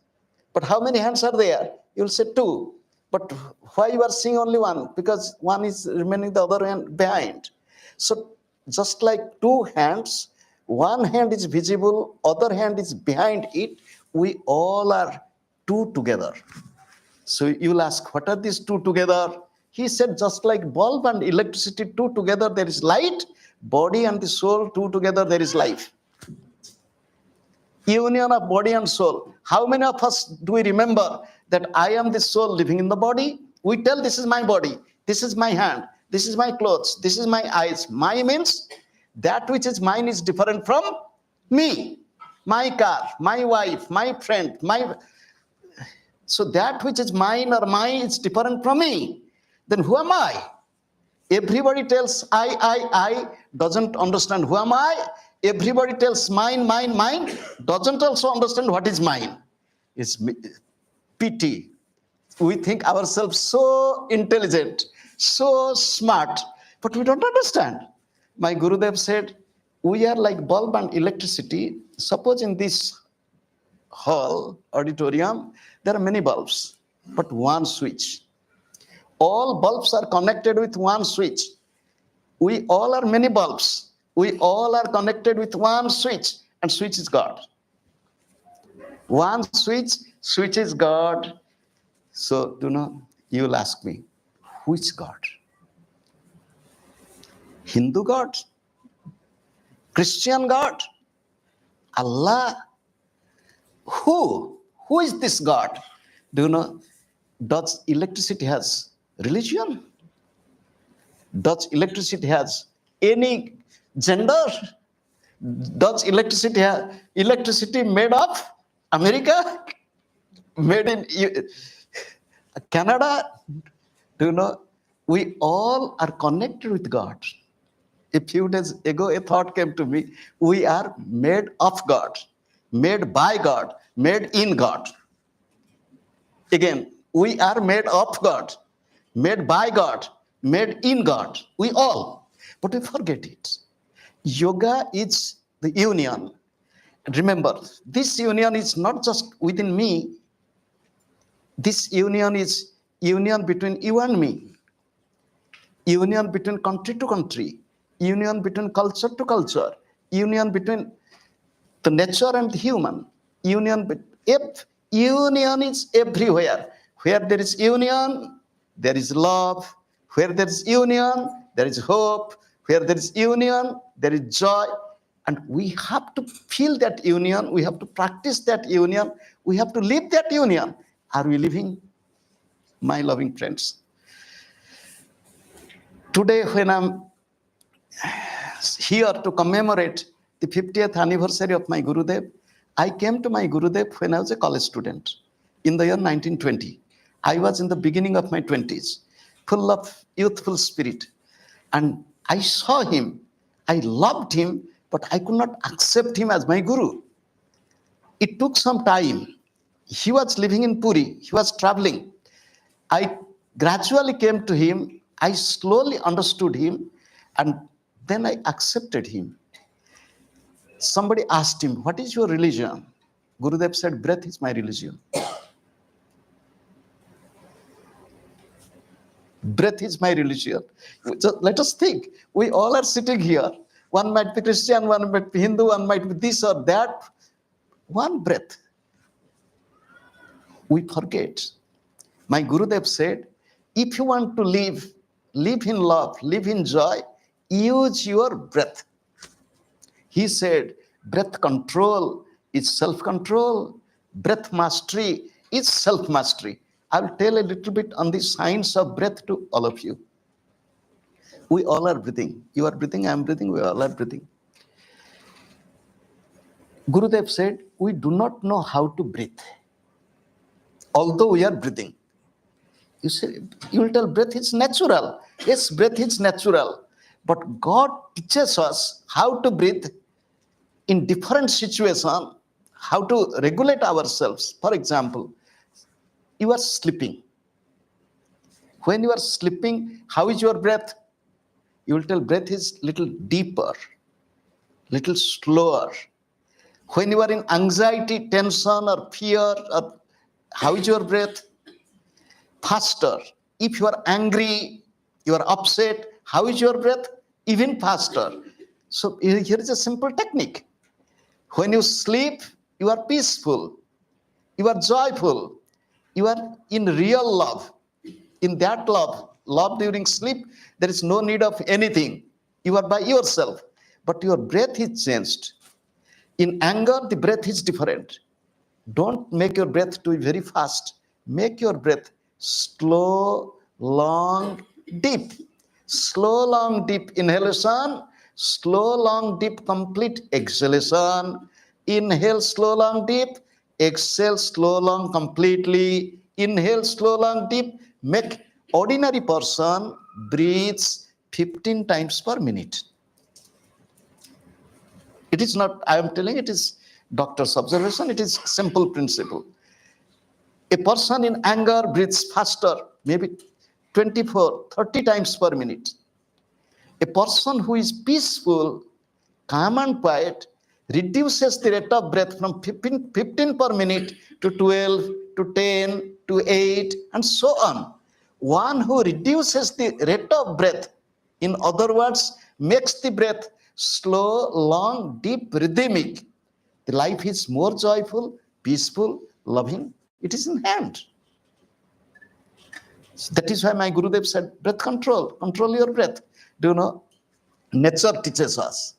But how many hands are there? You will say 2. But why you are seeing only 1? Because 1 is remaining, the other hand behind. So just like 2 hands, 1 hand is visible, other hand is behind it. We all are 2 together. So you will ask, what are these 2 together? He said, just like bulb and electricity, 2 together there is light. Body and the soul, 2 together there is life. Union of body and soul. How many of us do we remember that I am the soul living in the body? We tell, this is my body, this is my hand, this is my clothes, this is my eyes. My means that which is mine is different from me. My car, my wife, my friend, so that which is mine or mine is different from me. Then who am I? Everybody tells I, doesn't understand who am I. Everybody tells mine, doesn't also understand what is mine. It's pity. We think ourselves so intelligent, so smart, but we don't understand. My Gurudev said, we are like bulb and electricity. Suppose in this hall, auditorium, there are many bulbs, but 1 switch. All bulbs are connected with 1 switch. We all are many bulbs. We all are connected with 1 switch, and switch is God. 1 switch is God. So, you will ask me, which God? Hindu God? Christian God? Allah? Who? Who is this God? Does electricity has religion? Does electricity has any gender? Does electricity made of America? Made in Canada? We all are connected with God. A few days ago, a thought came to me. We are made of God, made by God, made in God. Again, we are made of God, made by God, made in God. We all. But we forget it. Yoga is the union. Remember, this union is not just within me. This union is union between you and me. Union between country to country. Union between culture to culture. Union between the nature and the human. Union is everywhere. Where there is union, there is love. Where there is union, there is hope. Where there is union, there is joy. And we have to feel that union. We have to practice that union. We have to live that union. Are we living, my loving friends? Today, when I'm here to commemorate the 50th anniversary of my Gurudev, I came to my Gurudev when I was a college student in the year 1920. I was in the beginning of my 20s, full of youthful spirit. And I saw him, I loved him, but I could not accept him as my Guru. It took some time. He was living in Puri, he was traveling. I gradually came to him, I slowly understood him, and then I accepted him. Somebody asked him, what is your religion? Gurudev said, breath is my religion. Breath is my religion. So let us think. We all are sitting here. One might be Christian, one might be Hindu, one might be this or that. One breath. We forget. My Gurudev said, if you want to live in love, live in joy, use your breath. He said, breath control is self-control. Breath mastery is self-mastery. I will tell a little bit on the science of breath to all of you. We all are breathing. You are breathing, I am breathing, we all are breathing. Gurudev said, we do not know how to breathe, although we are breathing. You say, you will tell breath is natural. Yes, breath is natural. But God teaches us how to breathe in different situations, how to regulate ourselves. For example, you are sleeping. When you are sleeping, how is your breath? You will tell breath is little deeper, little slower. When you are in anxiety, tension, or fear, how is your breath? Faster. If you are angry, you are upset, how is your breath? Even faster. So here is a simple technique. When you sleep, you are peaceful, you are joyful, you are in real love. In that love during sleep, there is no need of anything. You are by yourself, but your breath is changed. In anger, the breath is different. Don't make your breath to be very fast. Make your breath slow, long, deep. Slow, long, deep inhalation. Slow, long, deep, complete exhalation. Inhale, slow, long, deep. Exhale, slow, long, completely. Inhale, slow, long, deep. Make ordinary person breathes 15 times per minute. It is not, I am telling it is doctor's observation, it is simple principle. A person in anger breathes faster, maybe 24, 30 times per minute. A person who is peaceful, calm and quiet, reduces the rate of breath from 15 per minute to 12, to 10, to 8, and so on. One who reduces the rate of breath, in other words, makes the breath slow, long, deep, rhythmic, the life is more joyful, peaceful, loving. It is in hand. So that is why my Gurudev said, breath control your breath. Do you know, nature teaches us.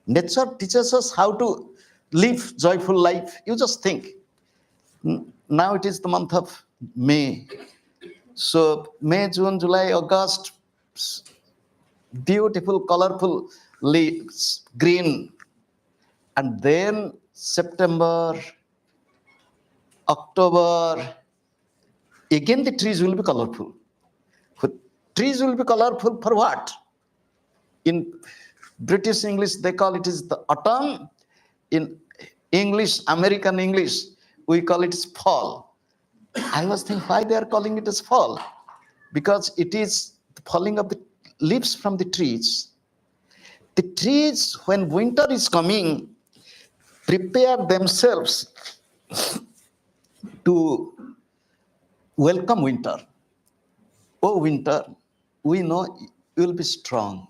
Nature teaches us how to live joyful life. You just think. Now it is the month of May. So May, June, July, August, beautiful, colorful leaves, green. And then September, October, again the trees will be colorful. Trees will be colorful for what? In British English, they call it is the autumn. In English, American English, we call it fall. I was thinking why they are calling it as fall. Because it is the falling of the leaves from the trees. The trees, when winter is coming, prepare themselves to welcome winter. Oh, winter, we know you will be strong.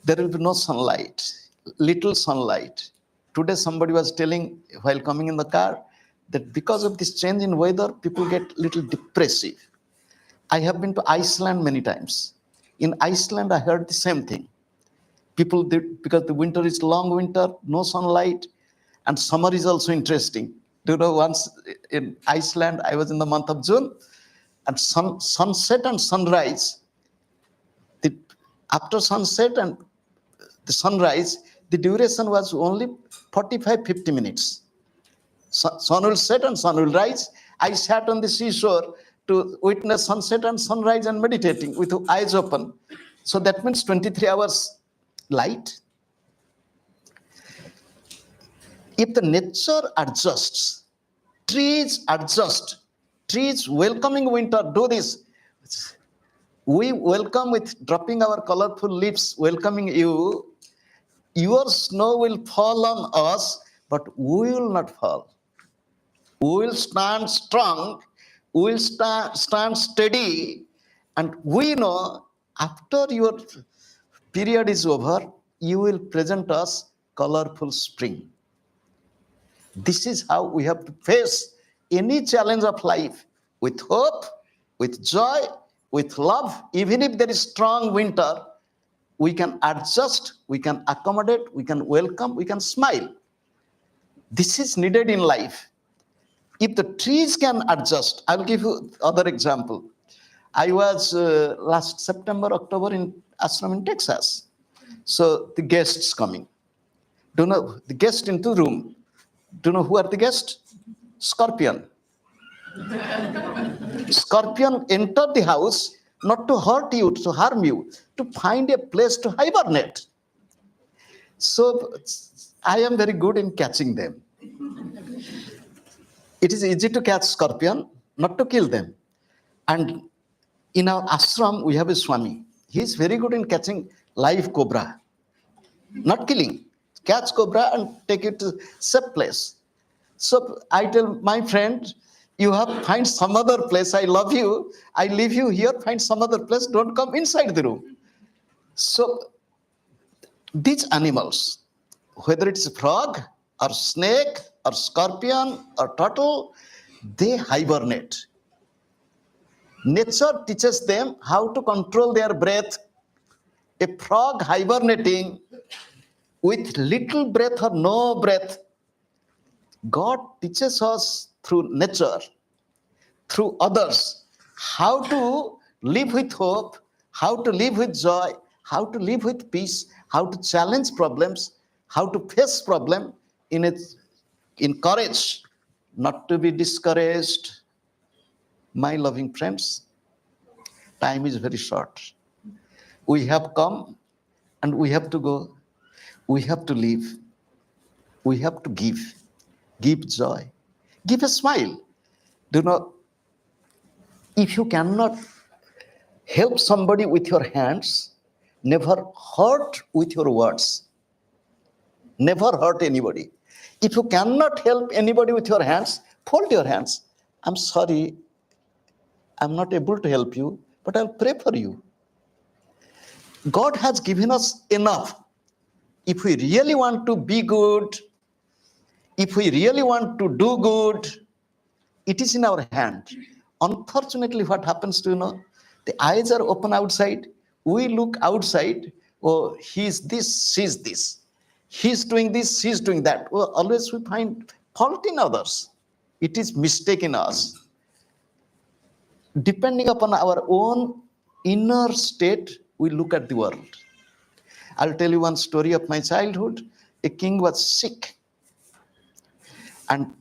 There will be no sunlight, little sunlight. Today, somebody was telling while coming in the car that because of this change in weather, people get little depressive. I have been to Iceland many times. In Iceland, I heard the same thing. People, because the winter is long winter, no sunlight, and summer is also interesting. Do you know, once in Iceland, I was in the month of June, and sunset and sunrise, after sunset and the sunrise, the duration was only 45-50 minutes. Sun will set and sun will rise. I sat on the seashore to witness sunset and sunrise and meditating with eyes open. So that means 23 hours light. If the nature adjusts, trees adjust, trees welcoming winter do this. We welcome with dropping our colorful leaves, welcoming you. Your snow will fall on us, but we will not fall. We will stand strong, we will stand steady, and we know after your period is over, you will present us colorful spring. This is how we have to face any challenge of life, with hope, with joy, with love. Even if there is strong winter, we can adjust, we can accommodate, we can welcome, we can smile. This is needed in life. If the trees can adjust, I'll give you other example. I was last September, October in ashram in Texas. So the guests coming. Do you know, the guest into the room. Do you know who are the guests? Scorpion. Scorpion entered the house not to hurt you, to harm you, to find a place to hibernate. So I am very good in catching them. It is easy to catch scorpion, not to kill them. And in our ashram, we have a Swami. He is very good in catching live cobra. Not killing. Catch cobra and take it to safe place. So I tell my friend, you have to find some other place. I love you. I leave you here, find some other place. Don't come inside the room. So these animals, whether it's a frog or snake or scorpion or turtle, they hibernate. Nature teaches them how to control their breath. A frog hibernating with little breath or no breath. God teaches us through nature, through others, how to live with hope, how to live with joy, how to live with peace, how to challenge problems, how to face problem in courage, not to be discouraged. My loving friends, time is very short. We have come and we have to go. We have to live. We have to give. Give joy. Give a smile. Do not, if you cannot help somebody with your hands, never hurt with your words. Never hurt anybody. If you cannot help anybody with your hands, fold your hands. I'm sorry, I'm not able to help you, but I'll pray for you. God has given us enough. If we really want to be good, if we really want to do good, it is in our hand. Unfortunately, what happens to, the eyes are open outside. We look outside. Oh, he's this, she's this. He's doing this, she's doing that. Well, always we find fault in others. It is mistake in us. Depending upon our own inner state, we look at the world. I'll tell you one story of my childhood. A king was sick. And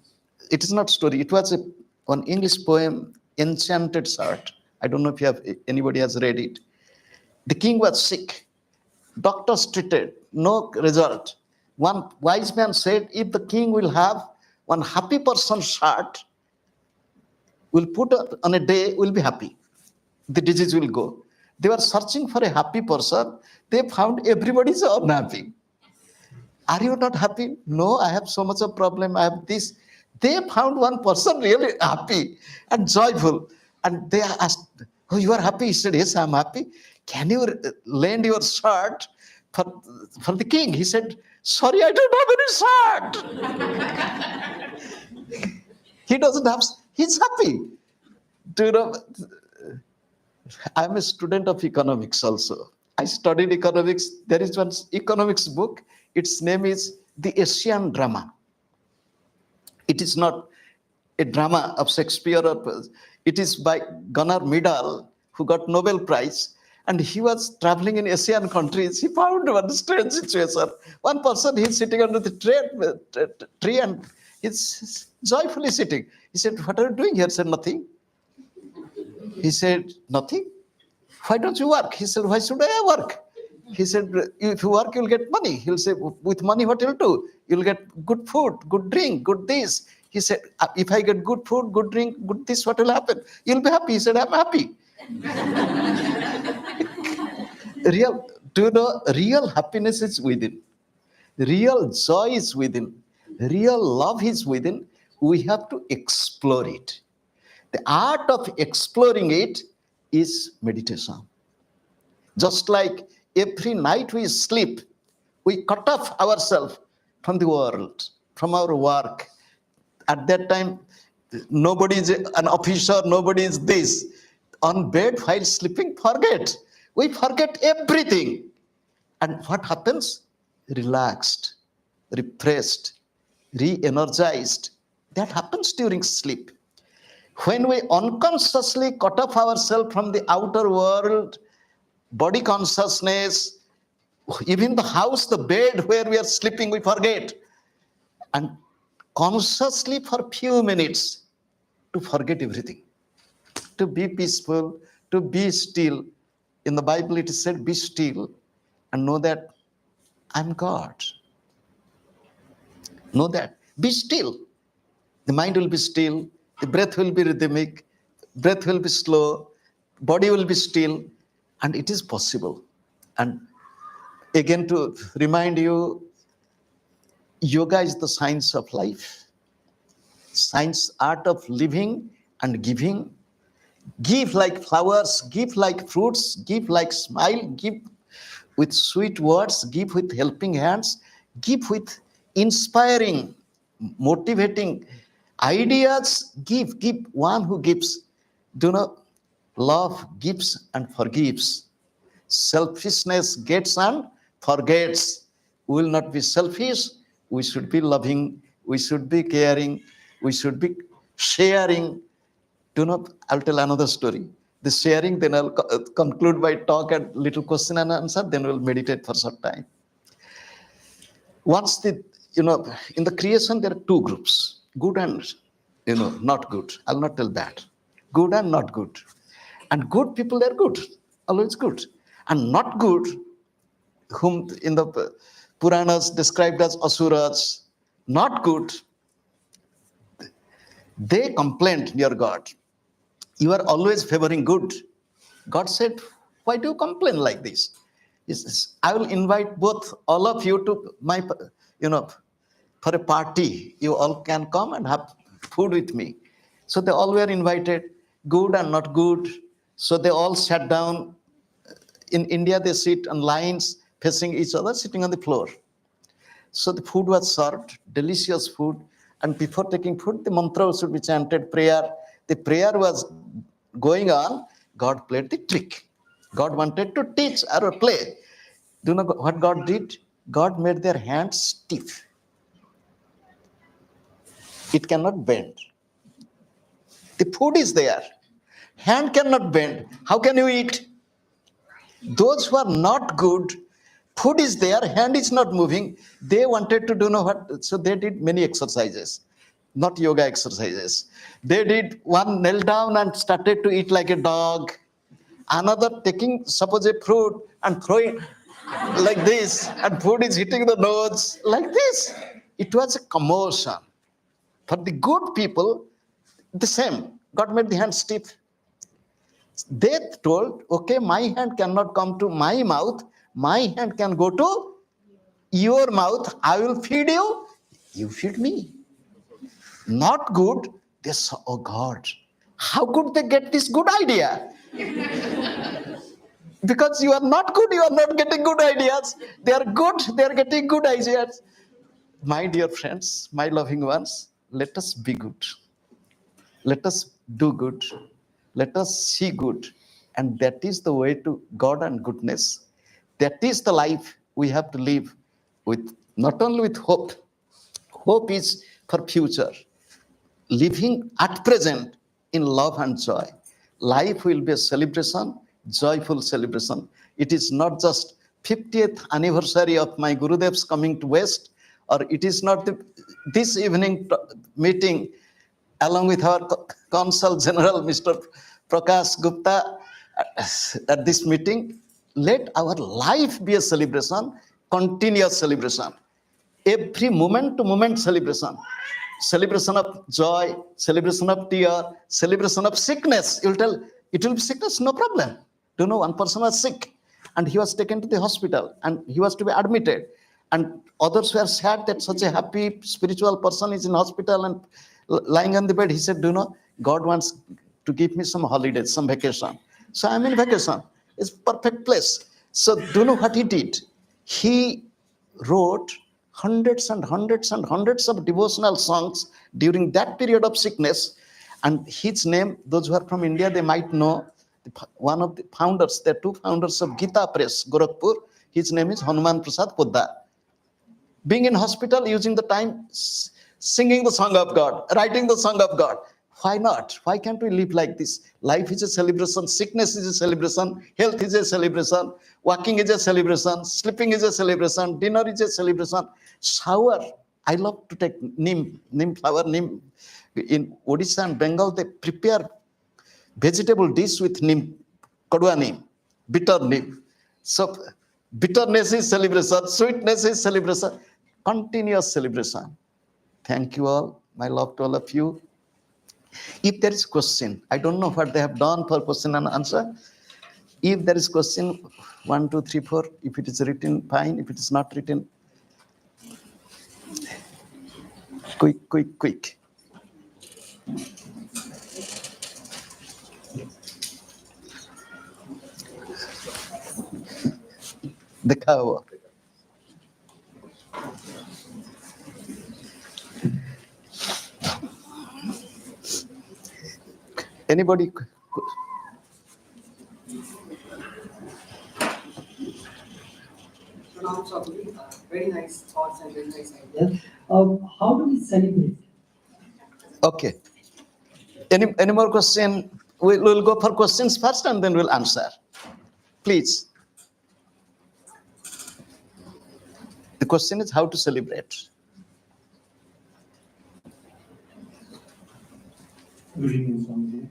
it is not story. It was an English poem, Enchanted Shirt. I don't know if anybody has read it. The king was sick. Doctors treated, no result. One wise man said, if the king will have one happy person's shirt, will put on a day, will be happy. The disease will go. They were searching for a happy person. They found everybody is unhappy. Are you not happy? No, I have so much of problem. I have this. They found one person really happy and joyful. And they asked, oh, you are happy? He said, yes, I'm happy. Can you lend your shirt for the king? He said, sorry, I don't have any shirt. He doesn't have, he's happy. Do you know, I'm a student of economics also. I studied economics. There is one economics book. Its name is The Asian Drama. It is not a drama of Shakespeare. It is by Gunnar Myrdal, who got Nobel Prize. And he was traveling in Asian countries. He found one strange situation. One person, he's sitting under the tree and he's joyfully sitting. He said, what are you doing here? He said, nothing. He said, nothing? Why don't you work? He said, why should I work? He said, if you work, you'll get money. He'll say, with money, what you'll do? You'll get good food, good drink, good this. He said, if I get good food, good drink, good this, what will happen? You'll be happy. He said, I'm happy. Do you know, real happiness is within. Real joy is within. Real love is within. We have to explore it. The art of exploring it is meditation. Just like every night we sleep, we cut off ourselves from the world, from our work. At that time, nobody is an officer, nobody is this. On bed while sleeping, forget. We forget everything. And what happens? Relaxed, refreshed, re-energized. That happens during sleep. When we unconsciously cut off ourselves from the outer world, body consciousness, even the house, the bed where we are sleeping, we forget. And consciously for a few minutes to forget everything, to be peaceful, to be still. In the Bible it is said, be still and know that I'm God. Know that. Be still. The mind will be still. The breath will be rhythmic. Breath will be slow. Body will be still. And it is possible. And again, to remind you, yoga is the science of life. Science, art of living and giving. Give like flowers, give like fruits, give like smile, give with sweet words, give with helping hands, give with inspiring, motivating ideas, give one who gives. Do not love gives and forgives. Selfishness gets and forgets. We will not be selfish. We should be loving. We should be caring. We should be sharing. I'll tell another story. The sharing, then I'll conclude my talk at little question and answer, then we'll meditate for some time. Once in the creation, there are two groups, good and, not good. I'll not tell that. Good and not good. And good people, they're good, always good. And not good, whom in the Puranas described as asuras, not good, they complained near God. You are always favoring good. God said, why do you complain like this? He says, I will invite all of you to my, for a party. You all can come and have food with me. So they all were invited, good and not good. So they all sat down. In India, they sit on lines facing each other, sitting on the floor. So the food was served, delicious food. And before taking food, the mantra should be chanted, prayer. The prayer was going on. God played the trick. God wanted to teach or play. Do you know what God did? God made their hands stiff. It cannot bend. The food is there. Hand cannot bend. How can you eat? Those who are not good, food is there, hand is not moving. They wanted to do what? So they did many exercises, not yoga exercises. They did one knelt down and started to eat like a dog. Another taking, suppose, a fruit and throwing like this, and food is hitting the nose like this. It was a commotion. For the good people, the same. God made the hand stiff. They told, okay, my hand cannot come to my mouth. My hand can go to your mouth. I will feed you. You feed me. Not good. They saw, oh God, how could they get this good idea? Because you are not good, you are not getting good ideas. They are good, they are getting good ideas. My dear friends, my loving ones, let us be good. Let us do good. Let us see good. And that is the way to God and goodness. That is the life we have to live with, not only with hope. Hope is for future. Living at present in love and joy. Life will be a celebration, joyful celebration. It is not just 50th anniversary of my Gurudev's coming to West, or it is not this evening meeting along with our Consul General, Mr. Prakash Gupta, at this meeting. Let our life be a celebration, continuous celebration. Every moment to moment celebration. Celebration of joy, celebration of tear, celebration of sickness. You'll tell, it will be sickness, no problem. Do you know, one person was sick and he was taken to the hospital and he was to be admitted. And others were sad that such a happy spiritual person is in hospital and lying on the bed. He said, do you know, God wants to give me some holidays, some vacation. So I'm in vacation. It's perfect place. So do you know what he did? He wrote hundreds and hundreds and hundreds of devotional songs during that period of sickness. And his name, those who are from India, they might know, one of the founders, there are two founders of Gita Press, Gorakhpur. His name is Hanuman Prasad Poddar. Being in hospital, using the time, singing the song of God, writing the song of God. Why not? Why can't we live like this? Life is a celebration, sickness is a celebration, health is a celebration, walking is a celebration, sleeping is a celebration, dinner is a celebration. Shower, I love to take neem flower, neem. In Odisha and Bengal, they prepare vegetable dish with neem, kadua neem, bitter neem. So bitterness is celebration, sweetness is celebration, continuous celebration. Thank you all. My love to all of you. If there is question, I don't know what they have done for question and answer. If there is question, 1, 2, 3, 4, if it is written, fine. If it is not written, quick. Dikhao. Anybody? Very nice thoughts and very nice ideas. How do we celebrate? Okay. Any more question? We'll go for questions first and then we'll answer. Please. The question is how to celebrate. Good evening, Swamiji.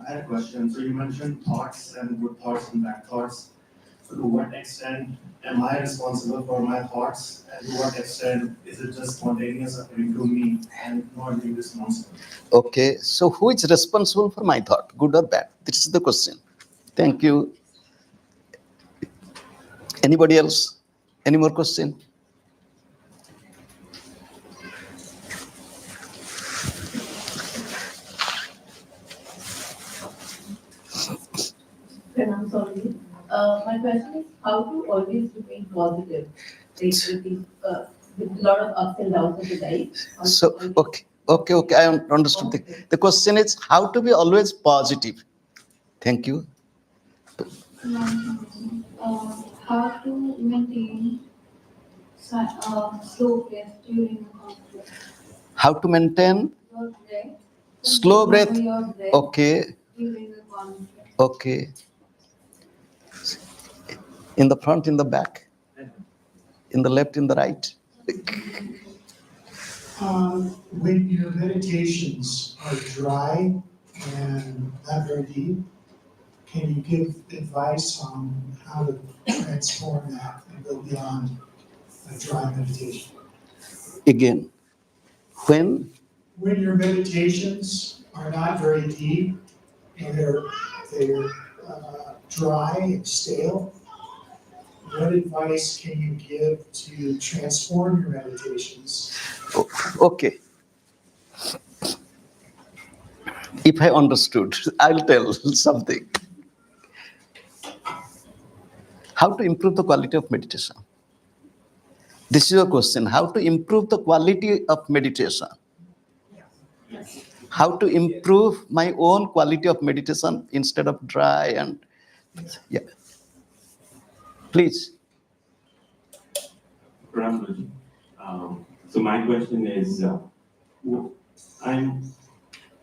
I had a question. So you mentioned thoughts and good thoughts and bad thoughts. So to what extent am I responsible for my thoughts? And to what extent is it just spontaneous according to me and not being responsible? Okay, so who is responsible for my thought, good or bad? This is the question. Thank you. Anybody else? Any more question? I'm sorry. My question is how to always remain positive, with a lot of ups and downs of the life. So, okay, I understood. The question is how to be always positive. Thank you. How to maintain slow breath during a conflict. How to maintain Your breath. slow breath. Your breath Okay, during a conflict. okay. In the front, in the back, in the left, in the right. When your meditations are dry and not very deep, can you give advice on how to transform that and go beyond a dry meditation? Again, when When your meditations are not very deep and they're they're dry and stale, what advice can you give to transform your meditations? Okay. If I understood, I'll tell something. How to improve the quality of meditation? This is your question. How to improve the quality of meditation? How to improve my own quality of meditation instead of dry and yeah. Please. Pranam Guruji. So my question is, I'm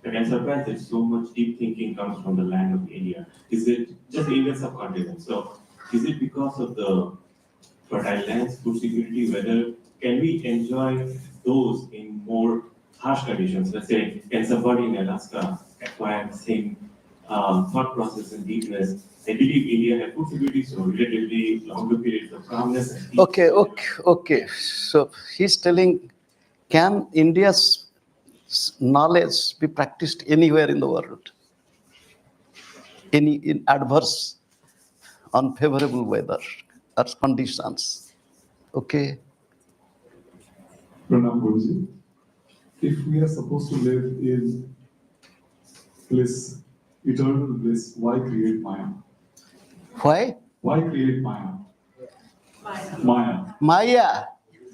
again surprised that so much deep thinking comes from the land of India. Is it just Indian subcontinent? So is it because of the fertile lands, food security, whether can we enjoy those in more harsh conditions? Let's say, can somebody in Alaska acquire the same thought process and deepness? I believe India had food security, so relatively longer periods of calmness. And peace. Okay. So he's telling, can India's knowledge be practiced anywhere in the world? In adverse, unfavorable weather or conditions. Okay. Pranam Guruji. If we are supposed to live in bliss, eternal bliss, why create Maya? Why? Why create Maya? Maya.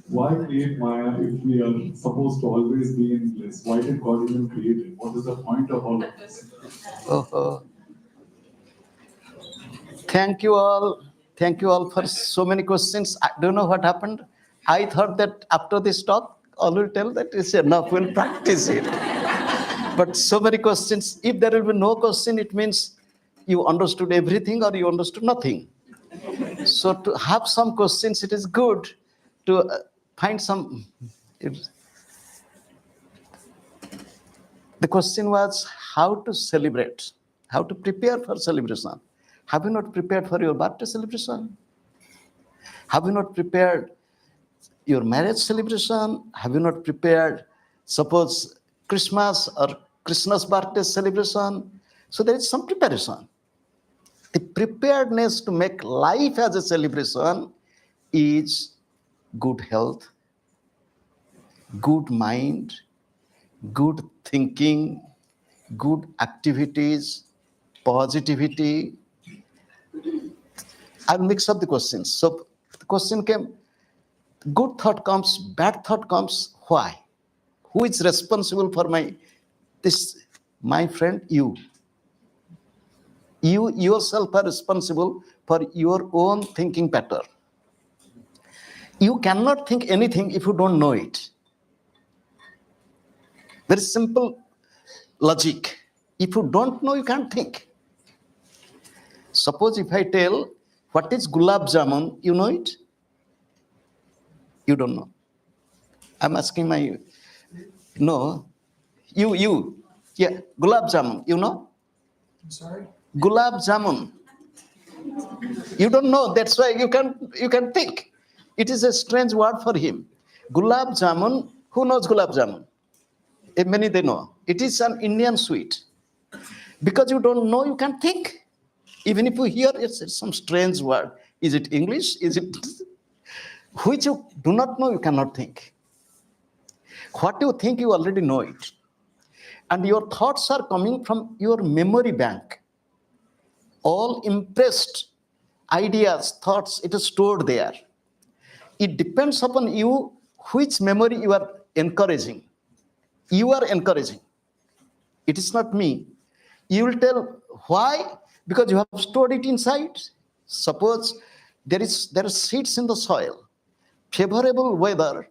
Why create Maya if we are supposed to always be in bliss? Why did God even create it? What is the point of all of this? Oh. Thank you all for so many questions. I don't know what happened. I thought that after this talk, all will tell that it's enough, we'll practice it. But so many questions. If there will be no question, it means you understood everything or you understood nothing. So to have some questions, it is good to find some. The question was how to celebrate, how to prepare for celebration. Have you not prepared for your birthday celebration? Have you not prepared your marriage celebration? Have you not prepared, suppose, Christmas or Krishna's birthday celebration? So there is some preparation. The preparedness to make life as a celebration is good health, good mind, good thinking, good activities, positivity. I'll mix up the questions. So the question came, good thought comes, bad thought comes, why? Who is responsible for my friend, you? You yourself are responsible for your own thinking pattern. You cannot think anything if you don't know it. Very simple logic. If you don't know, you can't think. Suppose if I tell, what is gulab jamun, you know it? You don't know. I'm asking no, you. Yeah, gulab jamun, you know? I'm sorry? Gulab jamun. You don't know, that's why you can think. It is a strange word for him. Gulab jamun, who knows gulab jamun? Many they know. It is an Indian sweet. Because you don't know, you can think. Even if you hear it's some strange word. Is it English? Is it which you do not know, you cannot think. What you think, you already know it. And your thoughts are coming from your memory bank. All impressed ideas, thoughts, it is stored there. It depends upon you which memory you are encouraging. You are encouraging. It is not me. You will tell why? Because you have stored it inside. Suppose there are seeds in the soil. Favorable weather,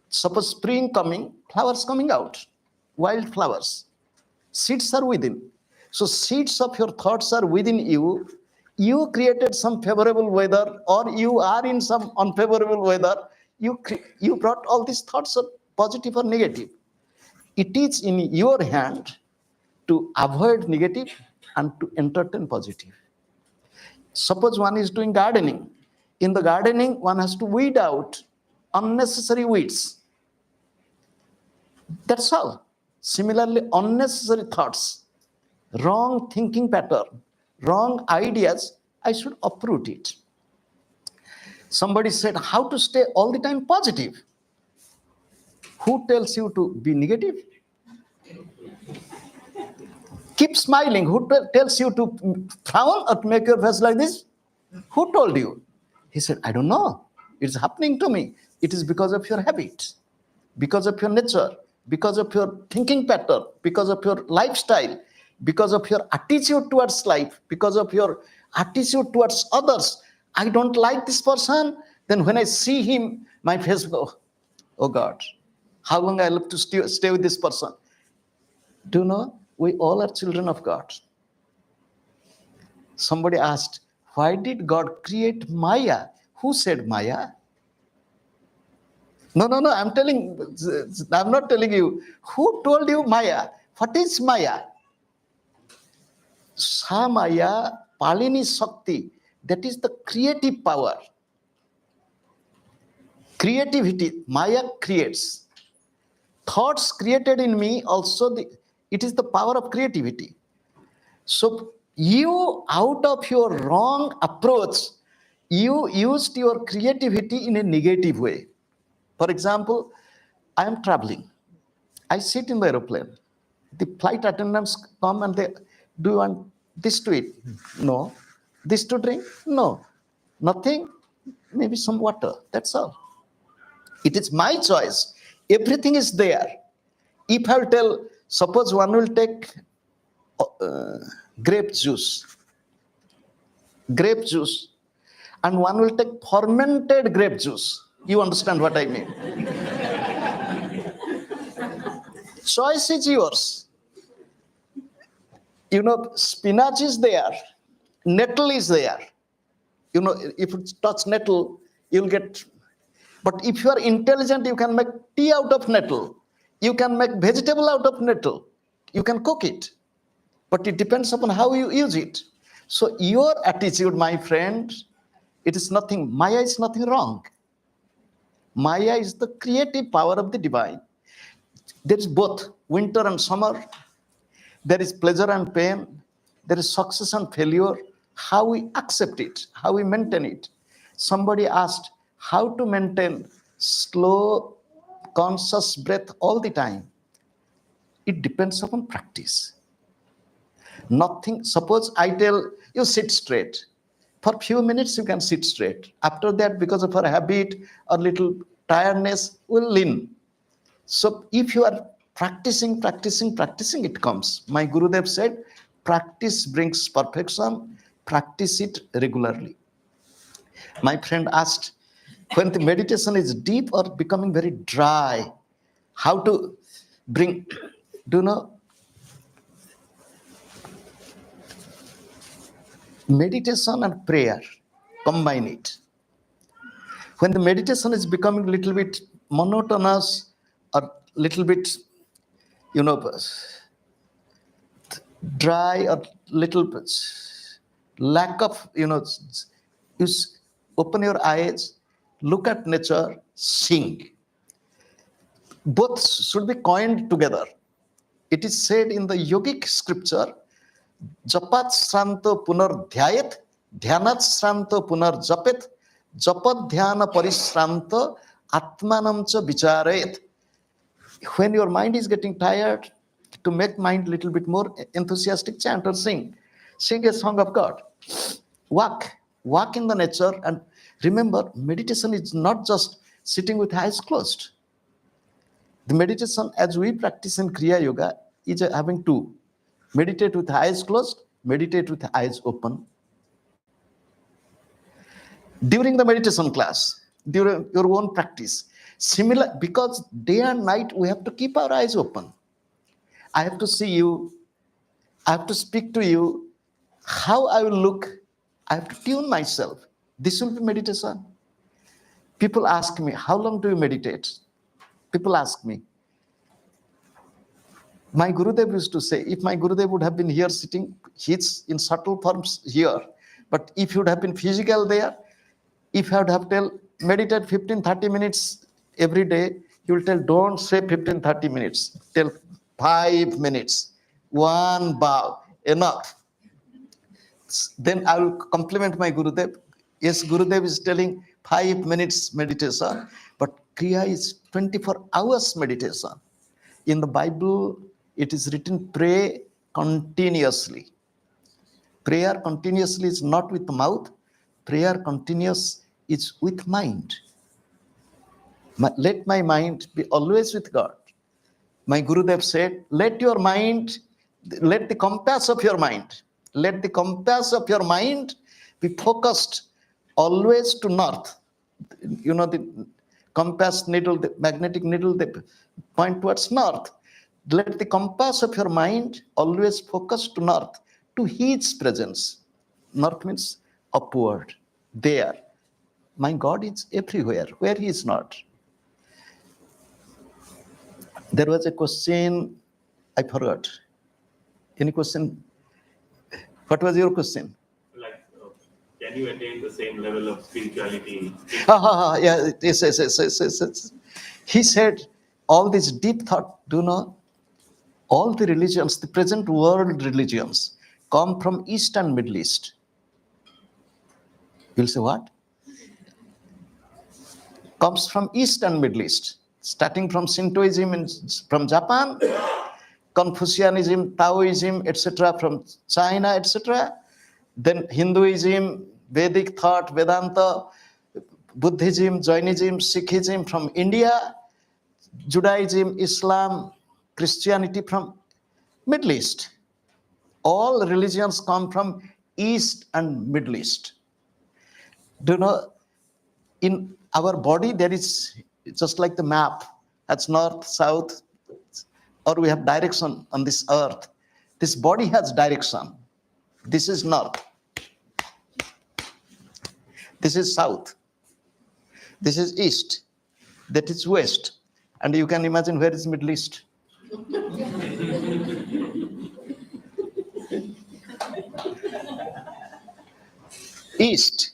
suppose spring coming, flowers coming out, wild flowers. Seeds are within. So seeds of your thoughts are within you. You created some favorable weather, or you are in some unfavorable weather. You brought all these thoughts of positive or negative. It is in your hand to avoid negative and to entertain positive. Suppose one is doing gardening. In the gardening, one has to weed out unnecessary weeds. That's all. Similarly, unnecessary thoughts, wrong thinking pattern, wrong ideas, I should uproot it. Somebody said, how to stay all the time positive? Who tells you to be negative? Keep smiling. Who tells you to frown or to make your face like this? Who told you? He said, I don't know. It's happening to me. It is because of your habit, because of your nature, because of your thinking pattern, because of your lifestyle, because of your attitude towards life, because of your attitude towards others. I don't like this person. Then when I see him, my face goes, oh God, how long I love to stay with this person? Do you know, we all are children of God. Somebody asked, why did God create Maya? Who said Maya? No, I'm not telling you. Who told you Maya? What is Maya? Samaya Palini Shakti. That is the creative power. Creativity. Maya creates. Thoughts created in me also, it is the power of creativity. So you, out of your wrong approach, you used your creativity in a negative way. For example, I am traveling. I sit in the aeroplane. The flight attendants come and they, do you want this to eat? No. This to drink? No. Nothing? Maybe some water. That's all. It is my choice. Everything is there. If I will tell, suppose one will take grape juice, and one will take fermented grape juice. You understand what I mean? Choice is yours. You know, spinach is there, nettle is there. You know, if you touch nettle, you'll get. But if you are intelligent, you can make tea out of nettle. You can make vegetable out of nettle. You can cook it. But it depends upon how you use it. So your attitude, my friend, it is nothing. Maya is nothing wrong. Maya is the creative power of the divine. There is both winter and summer. There is pleasure and pain. There is success and failure. How we accept it, how we maintain it. Somebody asked how to maintain slow, conscious breath all the time. It depends upon practice. Nothing, suppose I tell you sit straight. For few minutes you can sit straight. After that, because of our habit or little tiredness, will lean. So if you are practicing, it comes. My Gurudev said, practice brings perfection, practice it regularly. My friend asked, when the meditation is deep or becoming very dry, how to bring, do you know, meditation and prayer, combine it. When the meditation is becoming a little bit monotonous or little bit, you know, dry or little bit lack of, you know, you open your eyes, look at nature, sing. Both should be coined together. It is said in the yogic scripture, Japat Shranto Punar Dhyayat, Dhyanat Shranto Punar Japet, Japat Dhyana Parishranto Atmanam Cha Vicharayat. When your mind is getting tired, to make mind a little bit more enthusiastic, chant or sing. Sing a song of God. Walk in the nature, and remember, meditation is not just sitting with eyes closed. The meditation as we practice in Kriya Yoga is having two. Meditate with eyes closed, meditate with eyes open. During the meditation class, during your own practice, similar, because day and night we have to keep our eyes open. I have to see you, I have to speak to you, how I will look, I have to tune myself. This will be meditation. People ask me, how long do you meditate? People ask me. My Gurudev used to say, if my Gurudev would have been here sitting, he's in subtle forms here, but if he would have been physical there, if I would have tell, meditate 15-30 minutes every day, he will tell, don't say 15-30 minutes, tell 5 minutes, one bow, enough. Then I will compliment my Gurudev. Yes, Gurudev is telling 5 minutes meditation, but Kriya is 24 hours meditation. In the Bible, it is written, pray continuously. Prayer continuously is not with the mouth. Prayer continuous is with mind. Let my mind be always with God. My Gurudev said, let the compass of your mind, let the compass of your mind be focused always to north. You know, the compass needle, the magnetic needle, they point towards north. Let the compass of your mind always focus to north, to his presence. North means upward, there. My God is everywhere, where he is not. There was a question, I forgot. Any question? What was your question? Like, can you attain the same level of spirituality? Yeah, yes. He said, all this deep thought, do you know, all the religions, the present world religions, come from East and Middle East. You'll say, what? Comes from East and Middle East, starting from Shintoism from Japan, Confucianism, Taoism, etc. from China, etc. Then Hinduism, Vedic thought, Vedanta, Buddhism, Jainism, Sikhism from India, Judaism, Islam, Christianity from Middle East. All religions come from East and Middle East. Do you know, in our body, there is just like the map, that's north, south, or we have direction on this earth. This body has direction. This is north. This is south. This is east. That is west. And you can imagine where is Middle East. East,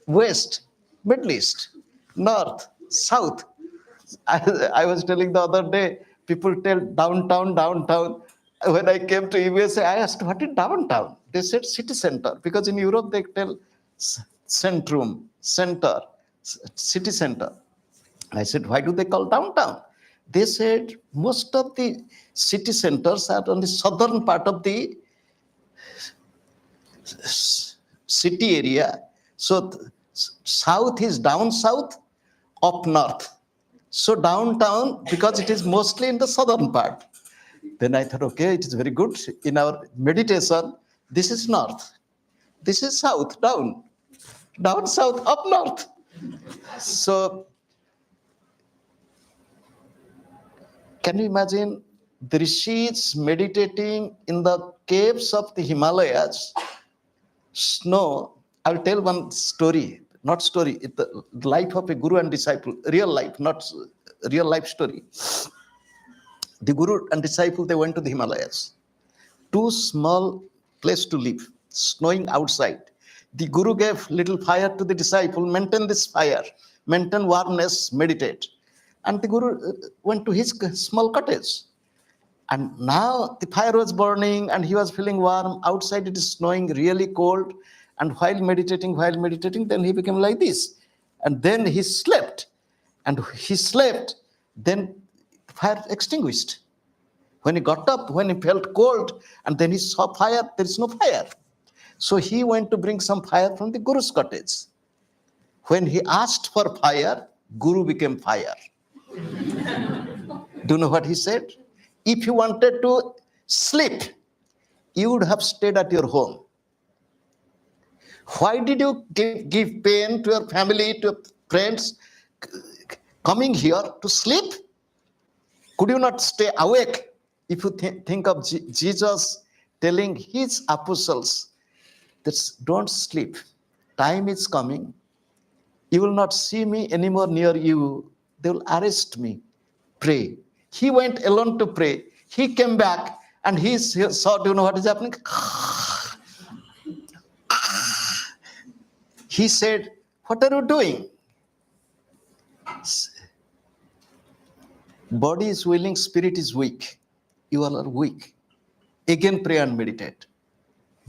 west, Middle East, north, south. I was telling the other day, people tell downtown, downtown. When I came to USA, I asked, what is downtown? They said city center, because in Europe they tell centrum, center, city center. I said, why do they call downtown? They said most of the city centers are on the southern part of the city area. So south is down south, up north. So downtown, because it is mostly in the southern part. Then I thought, okay, it is very good. In our meditation, this is north. This is south, down. Down south, up north. So can you imagine the rishis meditating in the caves of the Himalayas? Snow. I'll tell one story, not story, the life of a guru and disciple, real life, not real life story. The guru and disciple, they went to the Himalayas. Too small place to live, snowing outside. The guru gave little fire to the disciple, maintain this fire, maintain warmness, meditate. And the guru went to his small cottage. And now the fire was burning and he was feeling warm. Outside it is snowing, really cold. And while meditating, then he became like this. And then he slept. And he slept, then the fire extinguished. When he got up, when he felt cold, and then he saw fire, there is no fire. So he went to bring some fire from the Guru's cottage. When he asked for fire, Guru became fire. Do you know what he said? If you wanted to sleep, you would have stayed at your home. Why did you give pain to your family, to your friends, coming here to sleep? Could you not stay awake? If you think of Jesus telling his apostles that don't sleep, time is coming, you will not see me anymore near you, they will arrest me, pray. He went alone to pray. He came back and he saw, do you know what is happening? He said, what are you doing? Body is willing, spirit is weak. You all are weak. Again pray and meditate.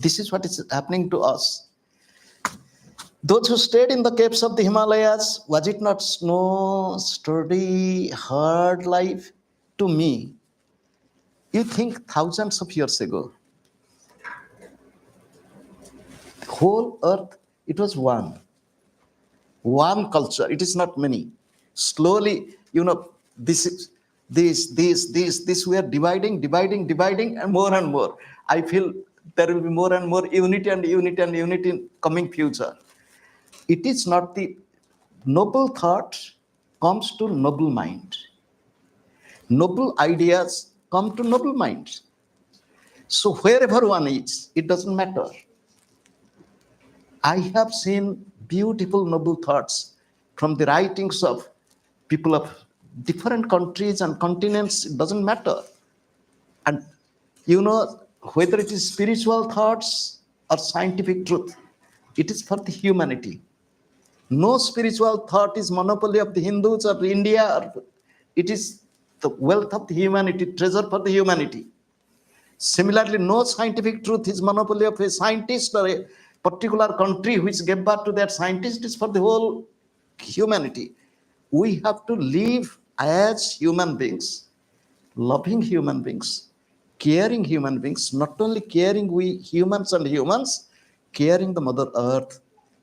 This is what is happening to us. Those who stayed in the caves of the Himalayas, was it not snow, sturdy, hard life? To me, you think thousands of years ago, the whole earth, it was one culture. It is not many. Slowly, this we are dividing, and more. I feel there will be more and more unity in coming future. It is not the noble thought comes to noble mind. Noble ideas come to noble mind. So wherever one is, it doesn't matter. I have seen beautiful noble thoughts from the writings of people of different countries and continents. It doesn't matter. And whether it is spiritual thoughts or scientific truth, it is for the humanity. No spiritual thought is monopoly of the Hindus or India. It is the wealth of the humanity, treasure for the humanity. Similarly, no scientific truth is monopoly of a scientist or a particular country which gave birth to that scientist. Is for the whole humanity. We have to live as human beings, loving human beings, caring human beings, not only caring we humans, caring the Mother Earth,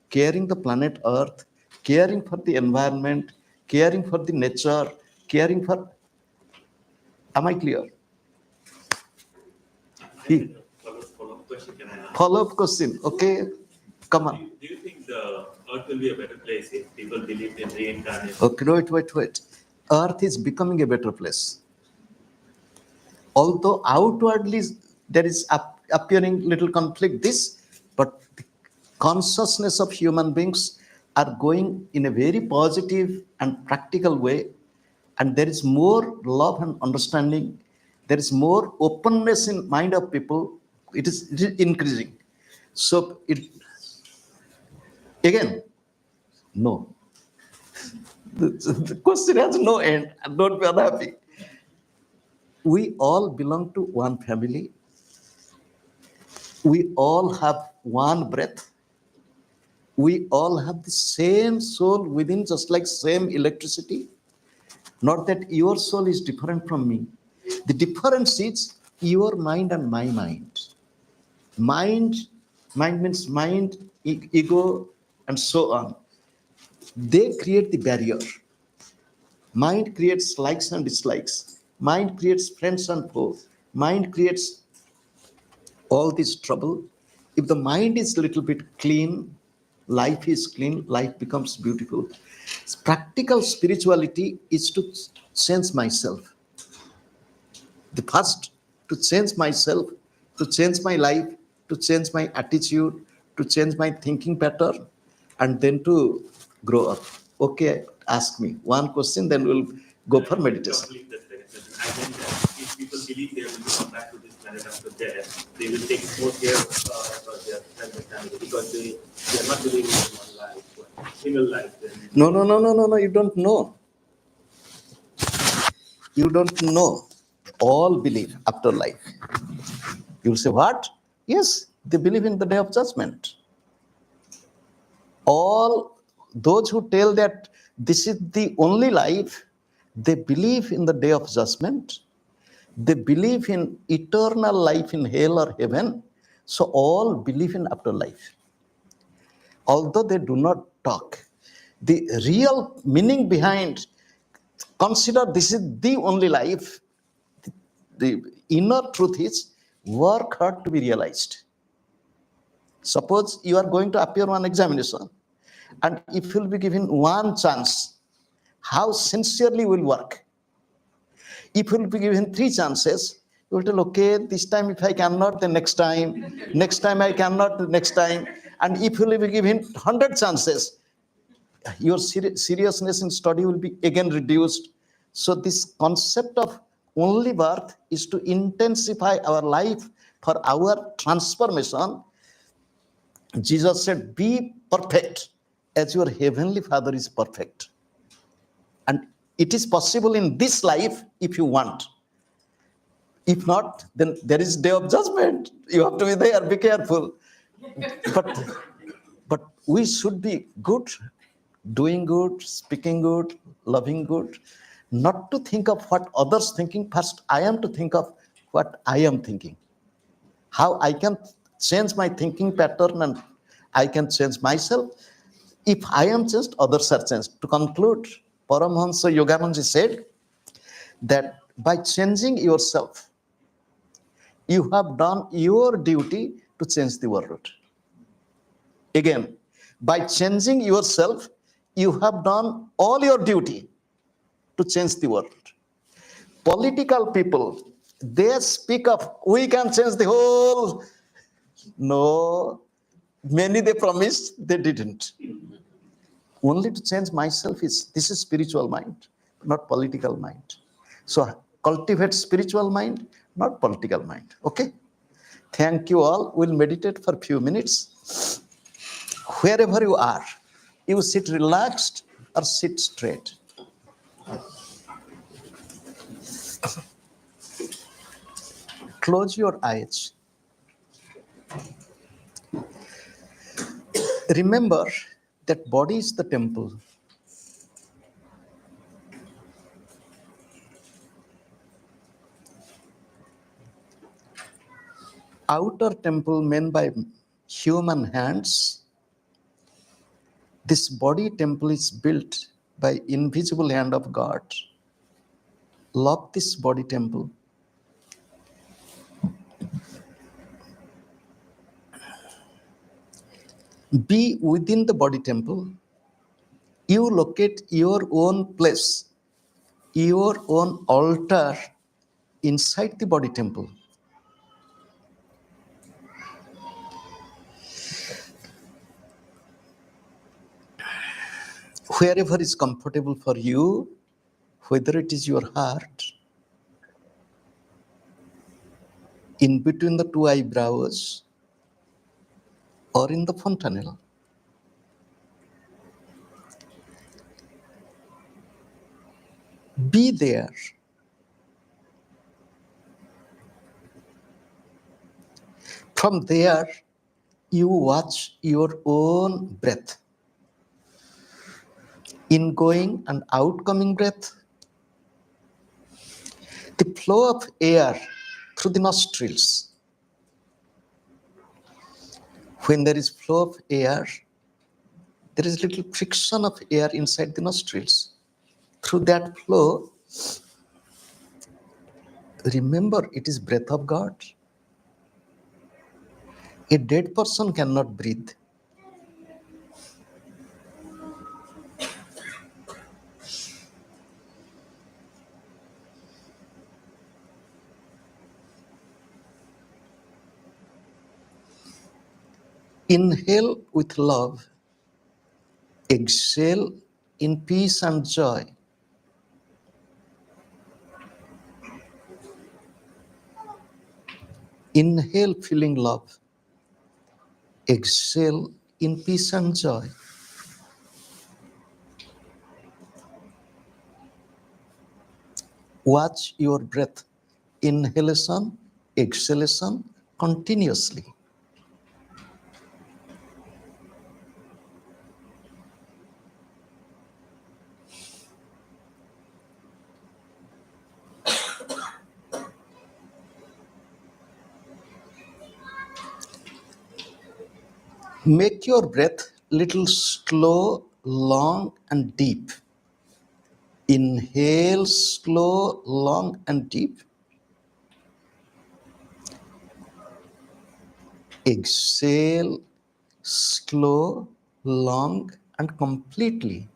caring the planet Earth, caring for the environment, caring for the nature, caring for... Am I clear? Follow-up question can I ask? Follow-up question, okay? Come on. Do you think the earth will be a better place if people believe in reincarnation? Okay, wait. Earth is becoming a better place. Although outwardly there is appearing little conflict, but the consciousness of human beings are going in a very positive and practical way, and there is more love and understanding. There is more openness in mind of people. It is increasing. So again, no. The question has no end. Don't be unhappy. We all belong to one family. We all have one breath. We all have the same soul within, just like same electricity. Not that your soul is different from me. The difference is your mind and my mind. Mind means mind, ego, and so on. They create the barrier. Mind creates likes and dislikes. Mind creates friends and foes. Mind creates all this trouble. If the mind is a little bit clean, life is clean, life becomes beautiful. Practical spirituality is to change myself. The first, to change myself, to change my life, to change my attitude, to change my thinking pattern, and then to grow up. Okay, ask me one question, then we'll go for meditation. I think that if people believe they will come back to this planet after death, they will take more care of their family because they are not living in one life, but single life. No, you don't know. You don't know. All believe after life. You will say, what? Yes, they believe in the day of judgment. All those who tell that this is the only life, they believe in the day of judgment. They believe in eternal life in hell or heaven. So all believe in afterlife. Although they do not talk, the real meaning behind, consider this is the only life. The inner truth is work hard to be realized. Suppose you are going to appear on examination, and if you will be given one chance, how sincerely you will work. If you will be given 3 chances, you will tell, okay, this time if I cannot, then next time I cannot, the next time. And if you will be given 100 chances, your seriousness in study will be again reduced. So this concept of only birth is to intensify our life for our transformation. Jesus said, be perfect as your heavenly Father is perfect. And it is possible in this life if you want. If not, then there is day of judgment. You have to be there, be careful. But we should be good, doing good, speaking good, loving good, not to think of what others thinking. First, I am to think of what I am thinking. How I can change my thinking pattern and I can change myself. If I am changed, others are changed. To conclude, Paramahansa Yoganandaji said that by changing yourself, you have done your duty to change the world. Again, by changing yourself, you have done all your duty to change the world. Political people, they speak of, we can change the whole. No, many they promised, they didn't. Only to change myself this is spiritual mind, not political mind. So cultivate spiritual mind, not political mind. Okay? Thank you all. We'll meditate for a few minutes. Wherever you are, you sit relaxed or sit straight. Close your eyes. Remember that body is the temple. Outer temple made by human hands. This body temple is built by invisible hand of God. Love this body temple. Be within the body temple. You locate your own place, your own altar inside the body temple. Wherever is comfortable for you, whether it is your heart, in between the two eyebrows, or in the fontanelle. Be there. From there, you watch your own breath. Ingoing and outgoing breath. The flow of air through the nostrils. When there is flow of air, there is little friction of air inside the nostrils. Through that flow, remember it is breath of God. A dead person cannot breathe. Inhale with love. Exhale in peace and joy. Inhale feeling love. Exhale in peace and joy. Watch your breath, inhalation, exhalation continuously. Make your breath little slow, long and deep. Inhale slow, long and deep. Exhale slow, long and completely.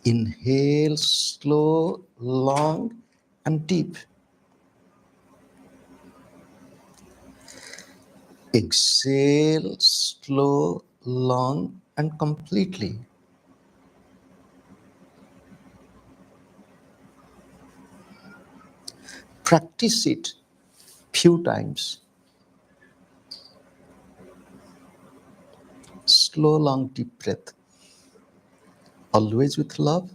Inhale slow, long and deep. Exhale slow, long and completely. Practice it few times. Slow, long, deep breath. always with love,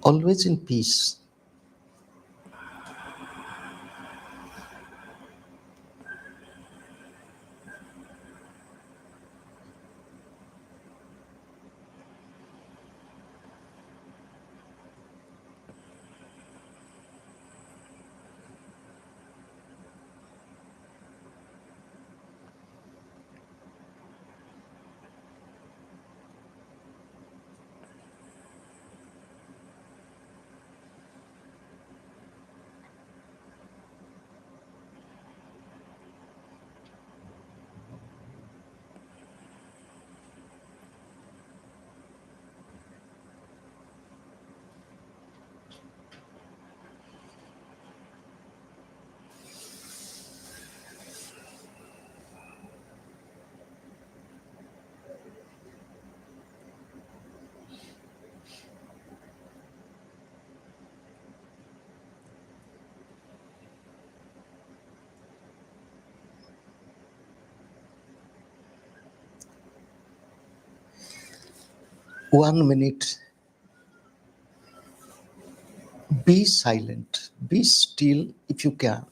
always in peace. One minute, be silent, be still if you can.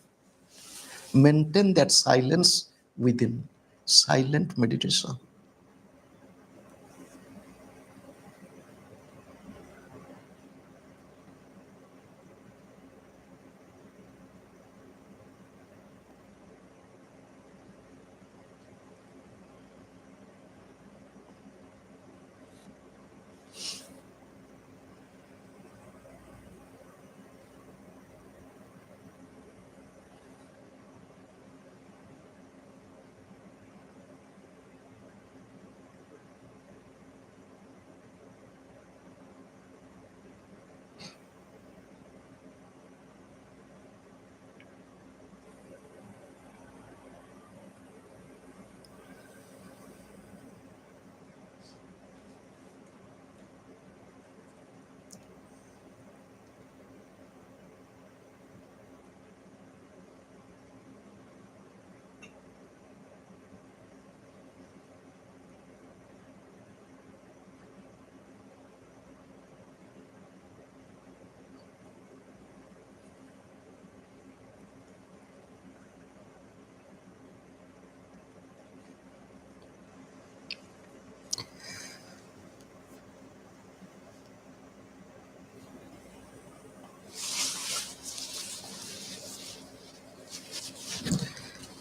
Maintain that silence within, silent meditation.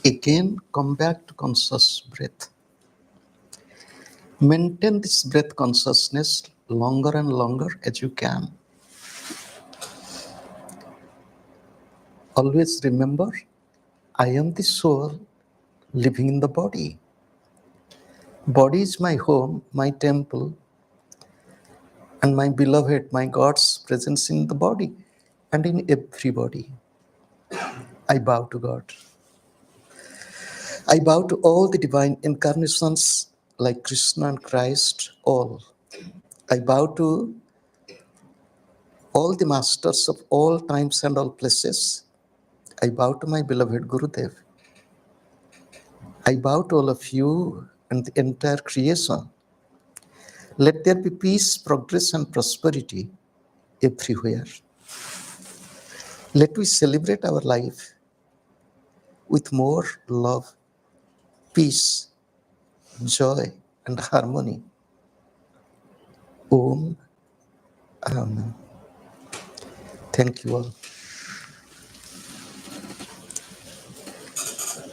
Again, come back to conscious breath. Maintain this breath consciousness longer and longer as you can. Always remember, I am the soul living in the body. Body is my home, my temple, and my beloved, my God's presence in the body and in everybody. I bow to God. I bow to all the divine incarnations like Krishna and Christ, all. I bow to all the masters of all times and all places. I bow to my beloved Gurudev. I bow to all of you and the entire creation. Let there be peace, progress, and prosperity everywhere. Let we celebrate our life with more love, peace, joy, and harmony. Om. Amen. Thank you all.